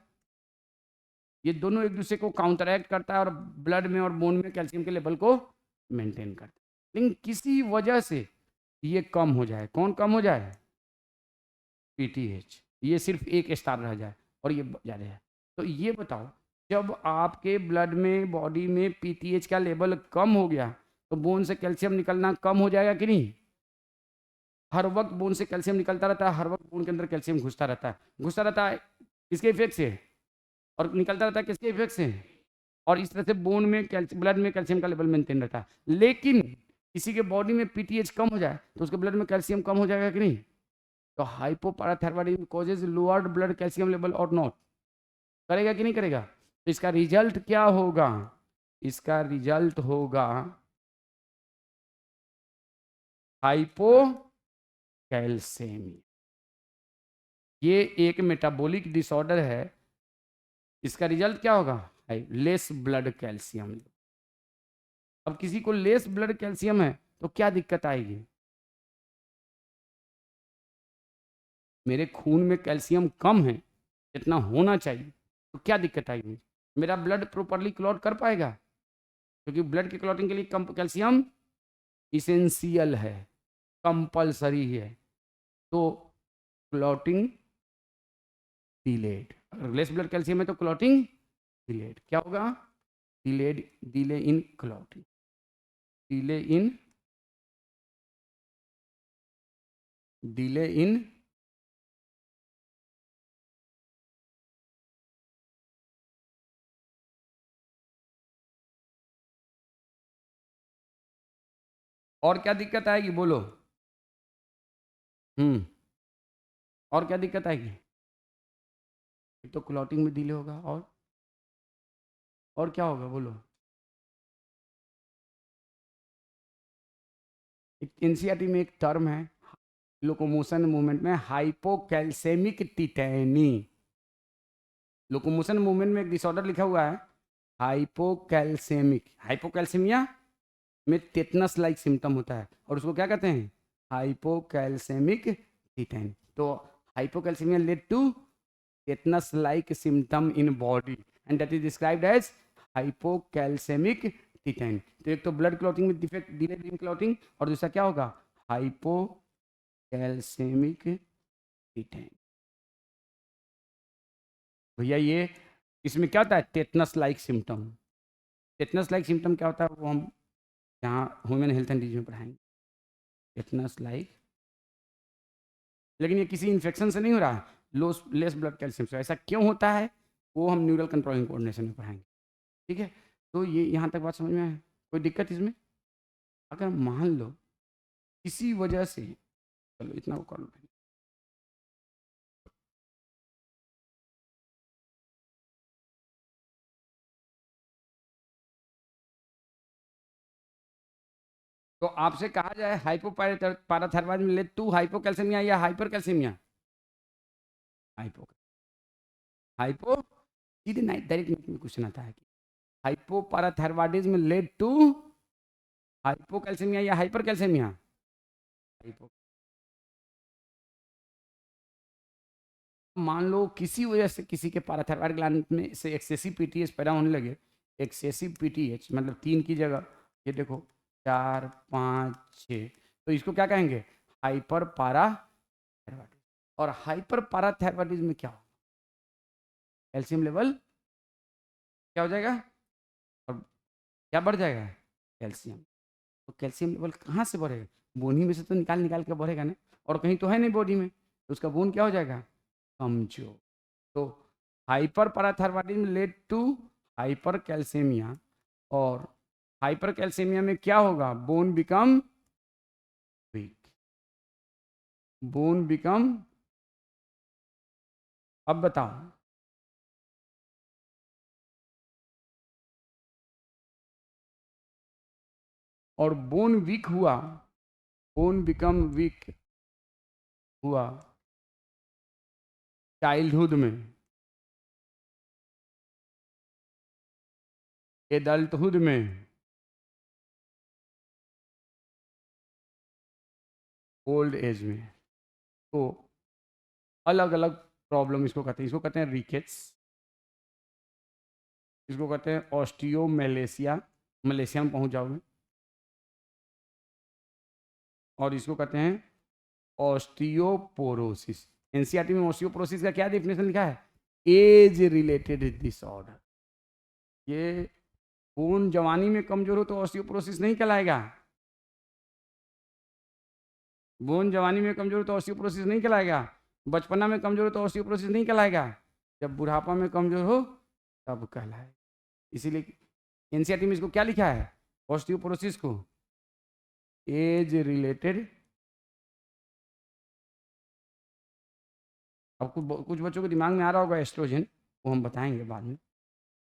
ये दोनों एक दूसरे को काउंटरएक्ट करता है और ब्लड में और बोन में कैल्शियम के लेवल को मेंटेन करता है। लेकिन किसी वजह से ये कम हो जाए, कौन कम हो जाए? पीटीएच, ये सिर्फ एक स्टार रह जाए और ये ज़्यादा है। तो ये बताओ, जब आपके ब्लड में बॉडी में पीटीएच का लेवल कम हो गया तो बोन से कैल्शियम निकलना कम हो जाएगा कि नहीं? हर वक्त बोन से कैल्शियम निकलता रहता है, हर वक्त बोन के अंदर कैल्शियम घुसता रहता है किसके इफेक्ट से? और निकलता रहता है किसके इफेक्ट से? और इस तरह से बोन में ब्लड में कैल्शियम का लेवल मेंटेन रहता है। लेकिन किसी के बॉडी में पीटीएच कम हो जाए तो उसके ब्लड में कैल्शियम कम हो जाएगा कि नहीं? तो hypoparathyroidism causes lowered blood calcium level और नॉट, करेगा कि नहीं करेगा? तो इसका रिजल्ट क्या होगा? इसका रिजल्ट होगा हाइपोकैल्सेमिया। ये एक मेटाबॉलिक डिसऑर्डर है। इसका रिजल्ट क्या होगा? Less blood calcium. अब किसी को लेस ब्लड कैल्शियम है तो क्या दिक्कत आएगी? मेरे खून में कैल्शियम कम है जितना होना चाहिए, तो क्या दिक्कत आएगी? मेरा ब्लड प्रॉपरली क्लॉट कर पाएगा? क्योंकि ब्लड की क्लॉटिंग के लिए कम कैल्शियम इसेंशियल है, कंपलसरी है। तो क्लॉटिंग डिलेड, अगर लेस ब्लड कैल्शियम है तो क्लॉटिंग डिलेड। क्या होगा? Delayed, delay in clotting, delay in, delay in और क्या दिक्कत आएगी बोलो? हम्म, और क्या दिक्कत आएगी? एक तो क्लॉटिंग में डिले होगा, और क्या होगा बोलो? एक एनसीईआरटी में एक टर्म है लोकोमोशन मूवमेंट में, हाइपोकैल्सेमिक टिटैनी। लोकोमोशन मूवमेंट में एक डिसऑर्डर लिखा हुआ है हाइपोकैल्सेमिक। हाइपोकैल्सेमिया में टेटनस लाइक सिम्टम होता है और उसको क्या कहते हैं? Hypocalcaemic tetany. तो hypocalcaemia led to tetanus like symptom in body and that is described as hypocalcemic tetany। तो एक तो ब्लड क्लॉटिंग में डिफेक्ट, डिलेड इन क्लॉटिंग, और दूसरा क्या होगा? हाइपोकैल्सेमिक टेटनी। भैया ये इसमें क्या होता है? Tetanus like symptom. Tetanus like symptom क्या होता है वो हम यहाँ ह्यूमन हेल्थ एंड डिजीज में पढ़ाएंगे। टेटनस लाइक, लेकिन ये किसी इन्फेक्शन से नहीं हो रहा है, लेस ब्लड कैल्शियम से। ऐसा क्यों होता है वो हम न्यूरल कंट्रोलिंग कोऑर्डिनेशन में पढ़ाएंगे। ठीक है, तो ये यहाँ तक बात समझ में आए? कोई दिक्कत इसमें? अगर मान लो किसी वजह से, चलो इतना वो कर लो, तो आपसे कहा जाए hypoparathyroidism lead to hypocalcaemia या हाइपर कैल्सेमिया? हाइपो, हाइपो, सीधे डायरेक्ट में क्वेश्चन आता है कि hypoparathyroidism lead to hypocalcaemia या हाइपर कैल्सेमिया? हाइपो। मान लो किसी वजह से किसी के पैराथायरॉयड ग्लैंड में से एक्सेसिव पीटीएच पैदा होने लगे। एक्सेसिव पीटीएच मतलब 3 की जगह ये देखो 4, 5, 6, तो इसको क्या कहेंगे? Hyper parathyroidism. और हाइपर पैराथायरॉयडिज्म में क्या हो? कैल्शियम लेवल क्या हो जाएगा? और क्या बढ़ जाएगा? कैल्शियम। तो कैल्शियम लेवल कहाँ से बढ़ेगा? बोनी में से तो निकाल निकाल के बढ़ेगा ना, और कहीं तो है नहीं बॉडी में, तो उसका बोन क्या हो जाएगा? कमजोर। तो hyperparathyroidism lead to hypercalcemia, और हाइपर कैल्सेमिया में क्या होगा? Bone become weak, bone become, अब बताओ, और बोन वीक हुआ, बोन बिकम वीक हुआ चाइल्डहुड में, एडल्टहुड में, ओल्ड एज में। तो अलग अलग प्रॉब्लम इसको कहते हैं। इसको कहते हैं रिकेट्स, इसको कहते हैं ऑस्टियोमेलेशिया, मलेशिया में पहुंच जाओगे, और इसको कहते हैं ऑस्टियोपोरोसिस। एनसीईआरटी में ऑस्टियोपोरोसिस का क्या डेफिनेशन लिखा है? Age related disorder. ये बोन जवानी में कमजोर हो तो ऑस्टियोपोरोसिस नहीं कहलाएगा। बोन जवानी में कमजोर हो तो ऑस्टियोपोरोसिस नहीं कहलाएगा। बचपना में कमजोर हो तो ऑस्टियोपोरोसिस नहीं कहलाएगा। जब बुढ़ापा में कमजोर हो तब कहलाए। इसीलिए एनसीईआरटी में इसको क्या लिखा है? ऑस्टियोपोरोसिस को एज रिलेटेड। अब कुछ बच्चों के दिमाग में आ रहा होगा एस्ट्रोजन, वो हम बताएंगे बाद में,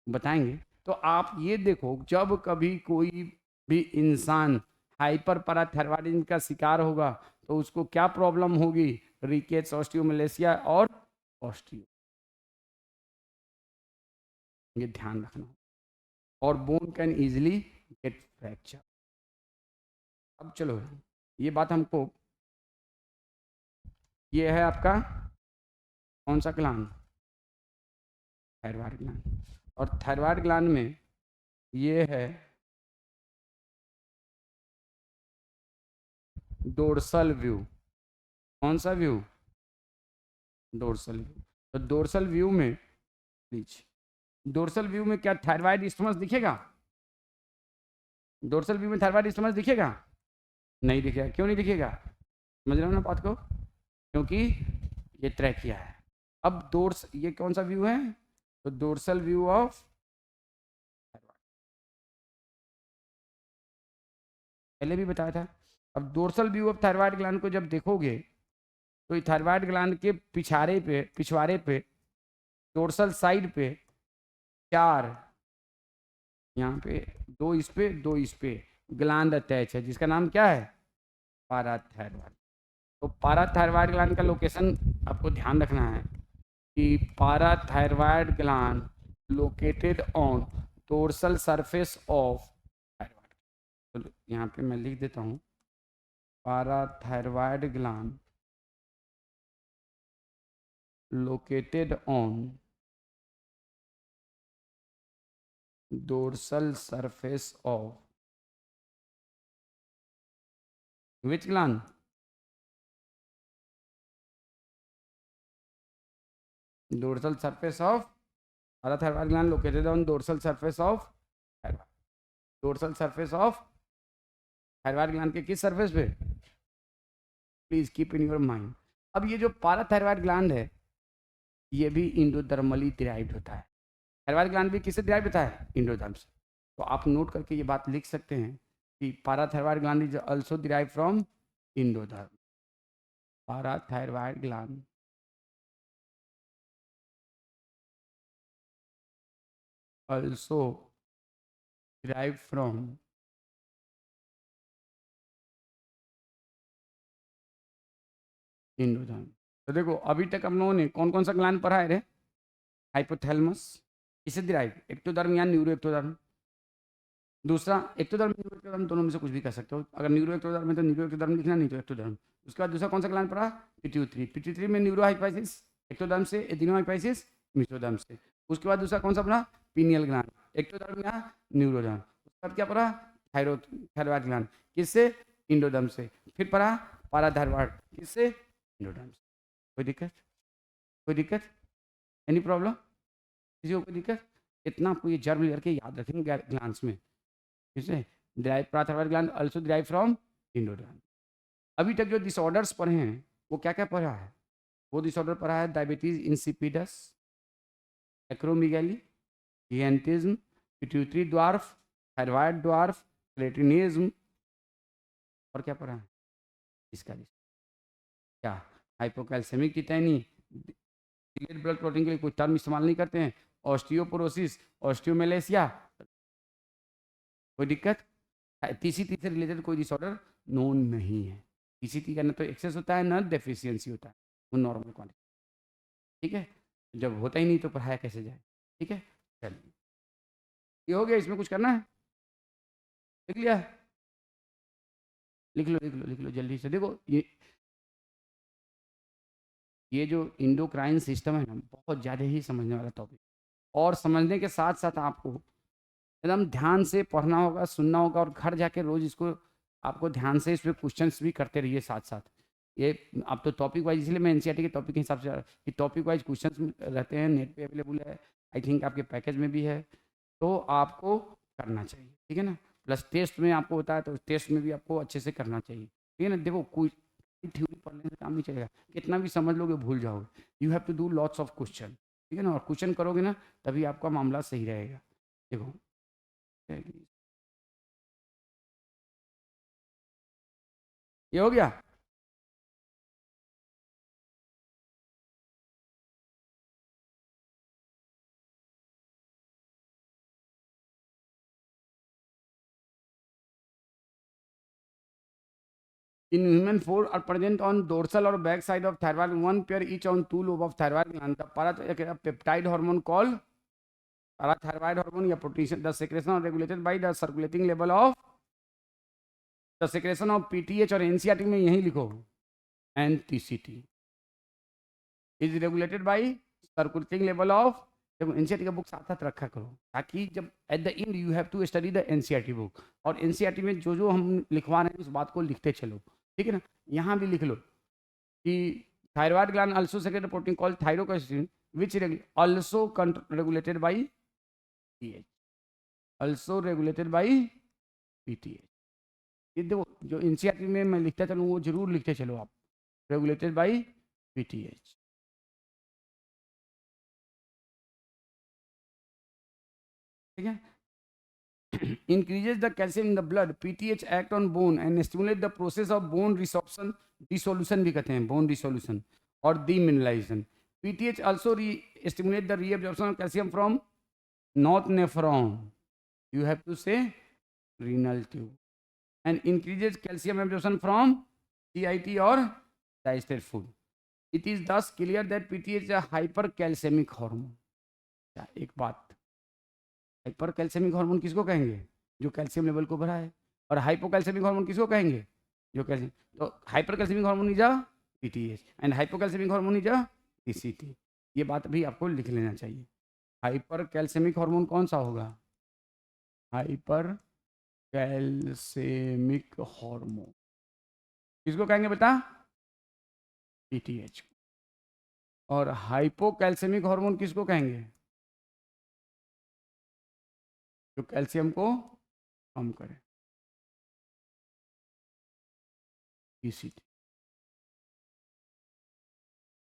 बताएंगे। तो आप ये देखो, जब कभी कोई भी इंसान हाइपर पैराथायरॉयडिज्म का शिकार होगा तो उसको क्या प्रॉब्लम होगी, रिकेट्स, ऑस्टियोमलेशिया और ऑस्टियो, ये ध्यान रखना। और bone can easily get fracture. अब चलो ये बात हमको, ये है आपका कौन सा ग्लैंड, थायराइड ग्लैंड। और थायराइड ग्लैंड में ये है डोर्सल व्यू। कौन सा व्यू, डोर्सल व्यू। तो डोर्सल व्यू में प्लीज, डोर्सल व्यू में क्या थायराइड स्टमस दिखेगा, डोर्सल व्यू में थायराइड स्टमस दिखेगा, नहीं दिखेगा। क्यों नहीं दिखेगा, समझ रहे हो ना बात को, क्योंकि ये ट्रैकिया है। अब डोर्स, ये कौन सा व्यू है, तो डोर्सल व्यू ऑफ, पहले भी बताया था। अब dorsal view of thyroid gland को जब देखोगे तो ये थायराइड ग्लैंड के पिछवाड़े पे डोर्सल साइड पे 4, यहाँ पे 2 इस पे 2 इस पे ग्लैंड अटैच है, जिसका नाम क्या है, पाराथायरॉयड। तो पाराथायरॉयड ग्लैंड का लोकेशन आपको ध्यान रखना है कि parathyroid gland located on dorsal surface of thyroid. तो यहाँ पे मैं लिख देता हूँ, parathyroid gland located on dorsal surface of which gland, dorsal surface of parathyroid gland located on dorsal surface of thyroid, dorsal surface of thyroid gland के किस surface पे, please keep in your mind. अब ये जो पाराथायरॉयड gland है ये भी इंडोडर्मली derived होता है। थायराइड ग्लैंड भी किससे डिराइव होता है, इंडोडर्म से। तो आप नोट करके ये बात लिख सकते हैं कि parathyroid gland is also derive from endoderm. Parathyroid gland also derived from endoderm. तो देखो अभी तक हम लोगों ने कौन कौन सा ग्लैंड पढ़ा है रे, हाइपोथैलेमस, किससे डिराइव, एक्टोडर्म या न्यूरो एक्टोडर्म। दूसरा एक्टोडर्म न्यूरो एक्टोडर्म दोनों में से कुछ भी कर सकते हो, अगर न्यूरो एक्टोडर्म है तो न्यूरो एक्टोडर्म लिखना, नहीं तो एक्टोडर्म। उसके बाद दूसरा कौन सा ग्लैंड पढ़ा, पिट्यूटरी, पिट्यूटरी में न्यूरो हाइपोफिसिस एक्टोडर्म से, एडिनो हाइपोफिसिस मेसोडर्म से। उसके बाद दूसरा कौन सा पढ़ा, पीनियल ग्लैंड, एक्टोडर्म या न्यूरोडर्म। उसके बाद क्या पढ़ा, थायरॉयड ग्लैंड, किससे, इंडोडर्म से। फिर पढ़ा पाराथायरॉयड, किससे, इंडोडर्म से। कोई दिक्कत, कोई दिक्कत, एनी प्रॉब्लम, किसी को कोई दिक्कत। इतना आपको ये जर्म करके याद रखेंगे ग्लैंड्स में, ठीक है। Derive parathyroid gland also derive from endoderm. अभी तक जो डिसऑर्डर्स पढ़े हैं वो क्या क्या पढ़ा है, वो डिसऑर्डर पढ़ा है diabetes insipidus, acromegaly, gigantism, pituitary dwarf, thyroid dwarf, cretinism, और क्या पढ़ा है इसका क्या, hypocalcemic tetany, delayed blood clotting के लिए कोई टर्म इस्तेमाल नहीं करते हैं, ऑस्टियोपोरोसिस, ऑस्टियोमेलेशिया, कोई दिक्कत, टीसीटी से रिलेटेड कोई डिसऑर्डर नोन नहीं है। टीसीटी का ना तो एक्सेस होता है ना डेफिशिएंसी होता है, वो नॉर्मल क्वांटिटी, ठीक है। जब होता ही नहीं तो पढ़ाया कैसे जाए, ठीक है। चलिए ये हो गया, इसमें कुछ करना है, लिख लिया, लिख लो लिख लो लिख लो जल्दी से। देखो ये जो इंडोक्राइन सिस्टम है ना, बहुत ज़्यादा ही समझने वाला टॉपिक, और समझने के साथ साथ आपको एकदम ध्यान से पढ़ना होगा, सुनना होगा, और घर जाके रोज इसको आपको ध्यान से इस पर क्वेश्चंस भी करते रहिए साथ साथ। ये आप तो टॉपिक वाइज, इसलिए मैं एनसीईआरटी के टॉपिक के हिसाब से कि टॉपिक वाइज क्वेश्चंस रहते हैं, नेट पे अवेलेबल है, आई थिंक आपके पैकेज में भी है, तो आपको करना चाहिए, ठीक है ना। प्लस टेस्ट में आपको होता है तो टेस्ट में भी आपको अच्छे से करना चाहिए, ठीक है ना। देखो कोई थ्योरी पढ़ने से काम नहीं चलेगा, कितना भी समझ लोगे भूल जाओगे, you have to do lots of question, ठीक है ना। और क्वेश्चन करोगे ना तभी आपका मामला सही रहेगा। देखो ये हो गया। In human, 4 are present on dorsal or back side of thyroid, 1 pair each on 2 lobe of thyroid gland. The peptide hormone called parathyroid hormone या protein, the secretion are regulated by the circulating level of the secretion of PTH और NCRT में यही लिखो and TCT is regulated by circulating level of, देखो NCERT का book साथ साथ रखा करो ताकि जब at the end you have to study the NCERT book, और एनसीईआरटी में जो जो हम लिखवा रहे हैं उस बात को लिखते चलो, ठीक है ना। यहाँ भी लिख लो कि thyroid gland also secrete protein called thyroxine which also regulated by PH, also regulated by PTH. ये देखो जो एनसीईआरटी में मैं लिखता चलूँ वो जरूर लिखते चलो आप, रेगुलेटेड बाय पीटीएच। ठीक है। Increases the calcium in the blood, PTH act on bone and stimulate the process of bone resorption, dissolution भी कहते हैं bone dissolution और demineralization. PTH also stimulate the reabsorption of calcium from north nephron. You have to say renal tube, and increases calcium absorption from GIT or digested food. It is thus clear that PTH is a hypercalcemic hormone. एक बात, hyper कैल्सियमिक hormone किसको कहेंगे? जो calcium level को बढ़ाए। और हाइपोकैल्सियमिक hormone किसको कहेंगे? जो कैल्शियम। तो hypercalcemic hormone is a PTH and hypocalcemic hormone is a TCT. ये बात भी आपको लिख लेना चाहिए। हाइपर कैल्सियमिक हार्मोन कौन सा होगा? हाइपर कैल्सियमिक हार्मोन किसको कहेंगे बेटा? पीटीएच। और हाइपोकैल्सियमिक हार्मोन किसको कहेंगे? जो कैल्शियम को कम करे, टीसीटी।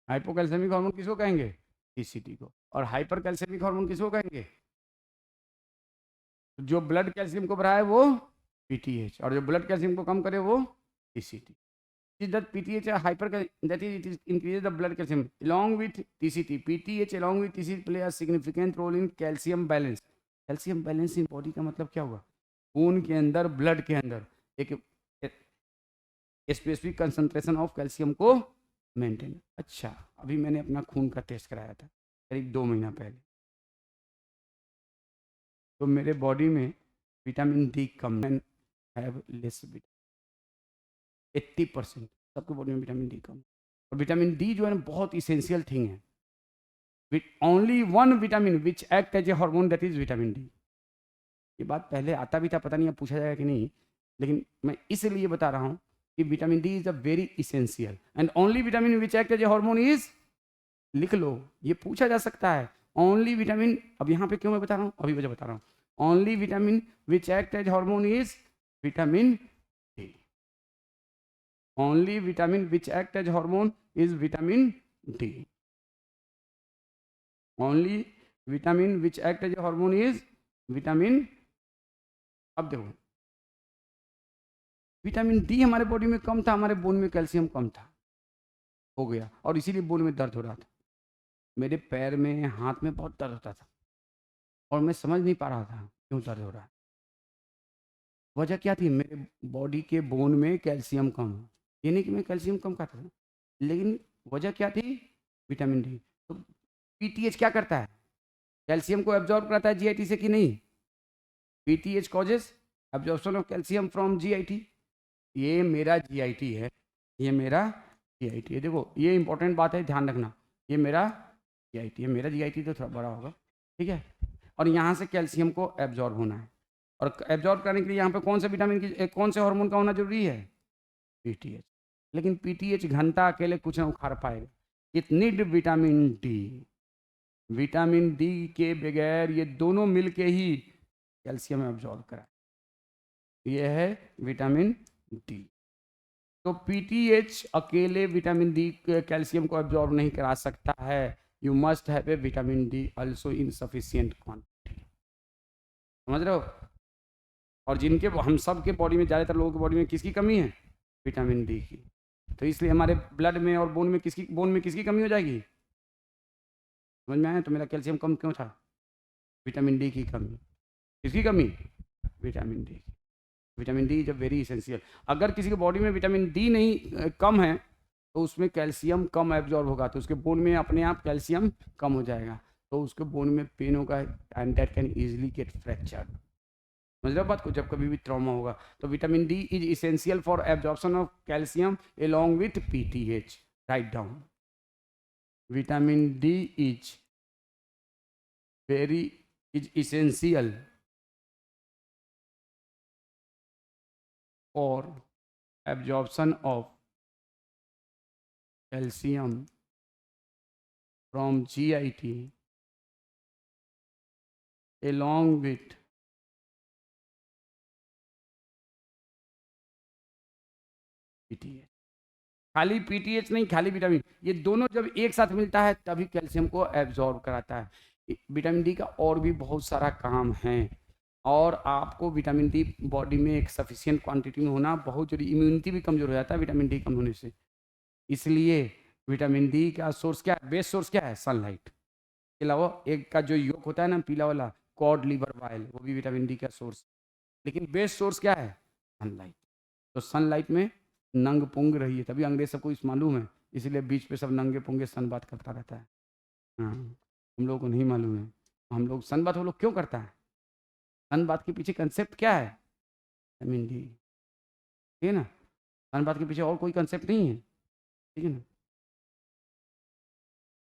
हाइपोकैल्सियमिक हार्मोन किसको कहेंगे? टीसीटी को। और हाइपर कैल्सियमिक हार्मोन किसको कहेंगे? जो ब्लड कैल्शियम को बढ़ाए वो पीटीएच, और जो ब्लड कैल्शियम को कम करे वो TCT. That PTH hyper, that is it is increases the blood calcium along with TCT. PTH along with TCT play a significant role in calcium balance. Calcium balance in body का मतलब क्या हुआ? खून के अंदर, ब्लड के अंदर एक स्पेसिफिक कंसंट्रेशन ऑफ कैल्शियम को मेंटेन। अच्छा, अभी मैंने अपना खून का टेस्ट कराया था करीब 2 महीना पहले, तो मेरे बॉडी में vitamin D come have less, 80% सबके बॉडी में विटामिन डी कम। और विटामिन डी जो है ना बहुत इसेंशियल थिंग है। Only one vitamin which act as a hormone, that is vitamin D. ये बात पहले आता भी था, पता नहीं अब पूछा जाएगा कि नहीं, लेकिन मैं इसलिए बता रहा हूँ कि vitamin D is a very essential and only vitamin which act as a hormone is, लिख लो, ये पूछा जा सकता है। ओनली विटामिन, अब यहाँ पे क्यों मैं बता रहा हूँ, अभी वजह बता रहा हूँ। Only vitamin which act as hormone is vitamin D. Only vitamin which act as hormone is vitamin D. Only vitamin which act as hormone is vitamin. अब देखो, विटामिन डी हमारे बॉडी में कम था, हमारे बोन में कैल्शियम कम था, हो गया, और इसीलिए बोन में दर्द हो रहा था। मेरे पैर में, हाथ में बहुत दर्द होता था और मैं समझ नहीं पा रहा था क्यों दर्द हो रहा है। वजह क्या थी? मेरे बॉडी के बोन में कैल्शियम कम। ये नहीं कि मैं कैल्शियम कम खाता था, लेकिन वजह क्या थी? Vitamin D. तो पीटीएच क्या करता है? कैल्शियम को एब्जॉर्ब करता है जीआईटी से कि नहीं? PTH causes absorption of calcium from GIT. ये मेरा जीआईटी है, ये मेरा जीआईटी है। देखो ये इंपॉर्टेंट बात है, ध्यान रखना, ये मेरा जीआईटी है। मेरा जीआईटी तो थोड़ा बड़ा होगा, ठीक है। और यहाँ से कैल्शियम को एब्जॉर्ब होना है, और एब्जॉर्ब करने के लिए यहाँ पे कौन से विटामिन की, कौन से हार्मोन का होना जरूरी है? पीटीएच। लेकिन पीटीएच घंटा अकेले कुछ ना उखाड़ पाएगा, it need vitamin D. Vitamin D के बगैर ये दोनों मिलके ही कैल्शियम एब्जॉर्ब कराए। ये है विटामिन डी। तो पीटीएच अकेले विटामिन डी कैल्शियम को एब्जॉर्ब नहीं करा सकता है। You must have A vitamin D also in sufficient quantity. समझ रहे हो? और जिनके, हम सब के बॉडी में, ज़्यादातर लोगों की बॉडी में किसकी कमी है? विटामिन डी की। तो इसलिए हमारे ब्लड में और बोन में किसकी कमी हो जाएगी? समझ में आया? तो मेरा कैल्शियम कम क्यों था? विटामिन डी की कमी। किसकी कमी? विटामिन डी की। Vitamin D is a very essential. अगर किसी की बॉडी में विटामिन डी नहीं कम है तो उसमें कैल्शियम कम एब्जॉर्ब होगा, तो उसके बोन में अपने आप कैल्शियम कम हो जाएगा, तो उसके बोन में पेन होगा and that can easily get fracture. समझ रहे हो बात को? जब कभी भी ट्रॉमा होगा तो vitamin D is essential for absorption of calcium along with PTH. Write down, vitamin D is very is essential for absorption of calcium from GIT along with PTH। खाली PTH नहीं, खाली विटामिन, ये दोनों जब एक साथ मिलता है तभी कैल्शियम को एब्जॉर्ब कराता है। विटामिन डी का और भी बहुत सारा काम है, और आपको विटामिन डी बॉडी में एक सफिशिएंट क्वांटिटी में होना बहुत जरूरी। इम्यूनिटी भी कमजोर हो जाता है विटामिन डी कम होने से, इसलिए विटामिन डी का सोर्स क्या है? बेस्ट सोर्स क्या है? सनलाइट के अलावा एक का जो योग होता है ना पीला वाला, कॉड लिवर वाइल, वो भी विटामिन डी का सोर्स, लेकिन बेस्ट सोर्स क्या है? सनलाइट। तो सनलाइट में नंग पुंग रही है, तभी अंग्रेज सबको इस मालूम है, इसलिए बीच पे सब नंगे पुंगे सन बात करता रहता है। हाँ, हम लोग को नहीं मालूम है, हम लोग सन बात वो लोग क्यों करता है? सन बात के पीछे कंसेप्ट क्या है? विटामिन डी, ठीक है ना? सन बात के पीछे और कोई कंसेप्ट नहीं है, ठीक है ना?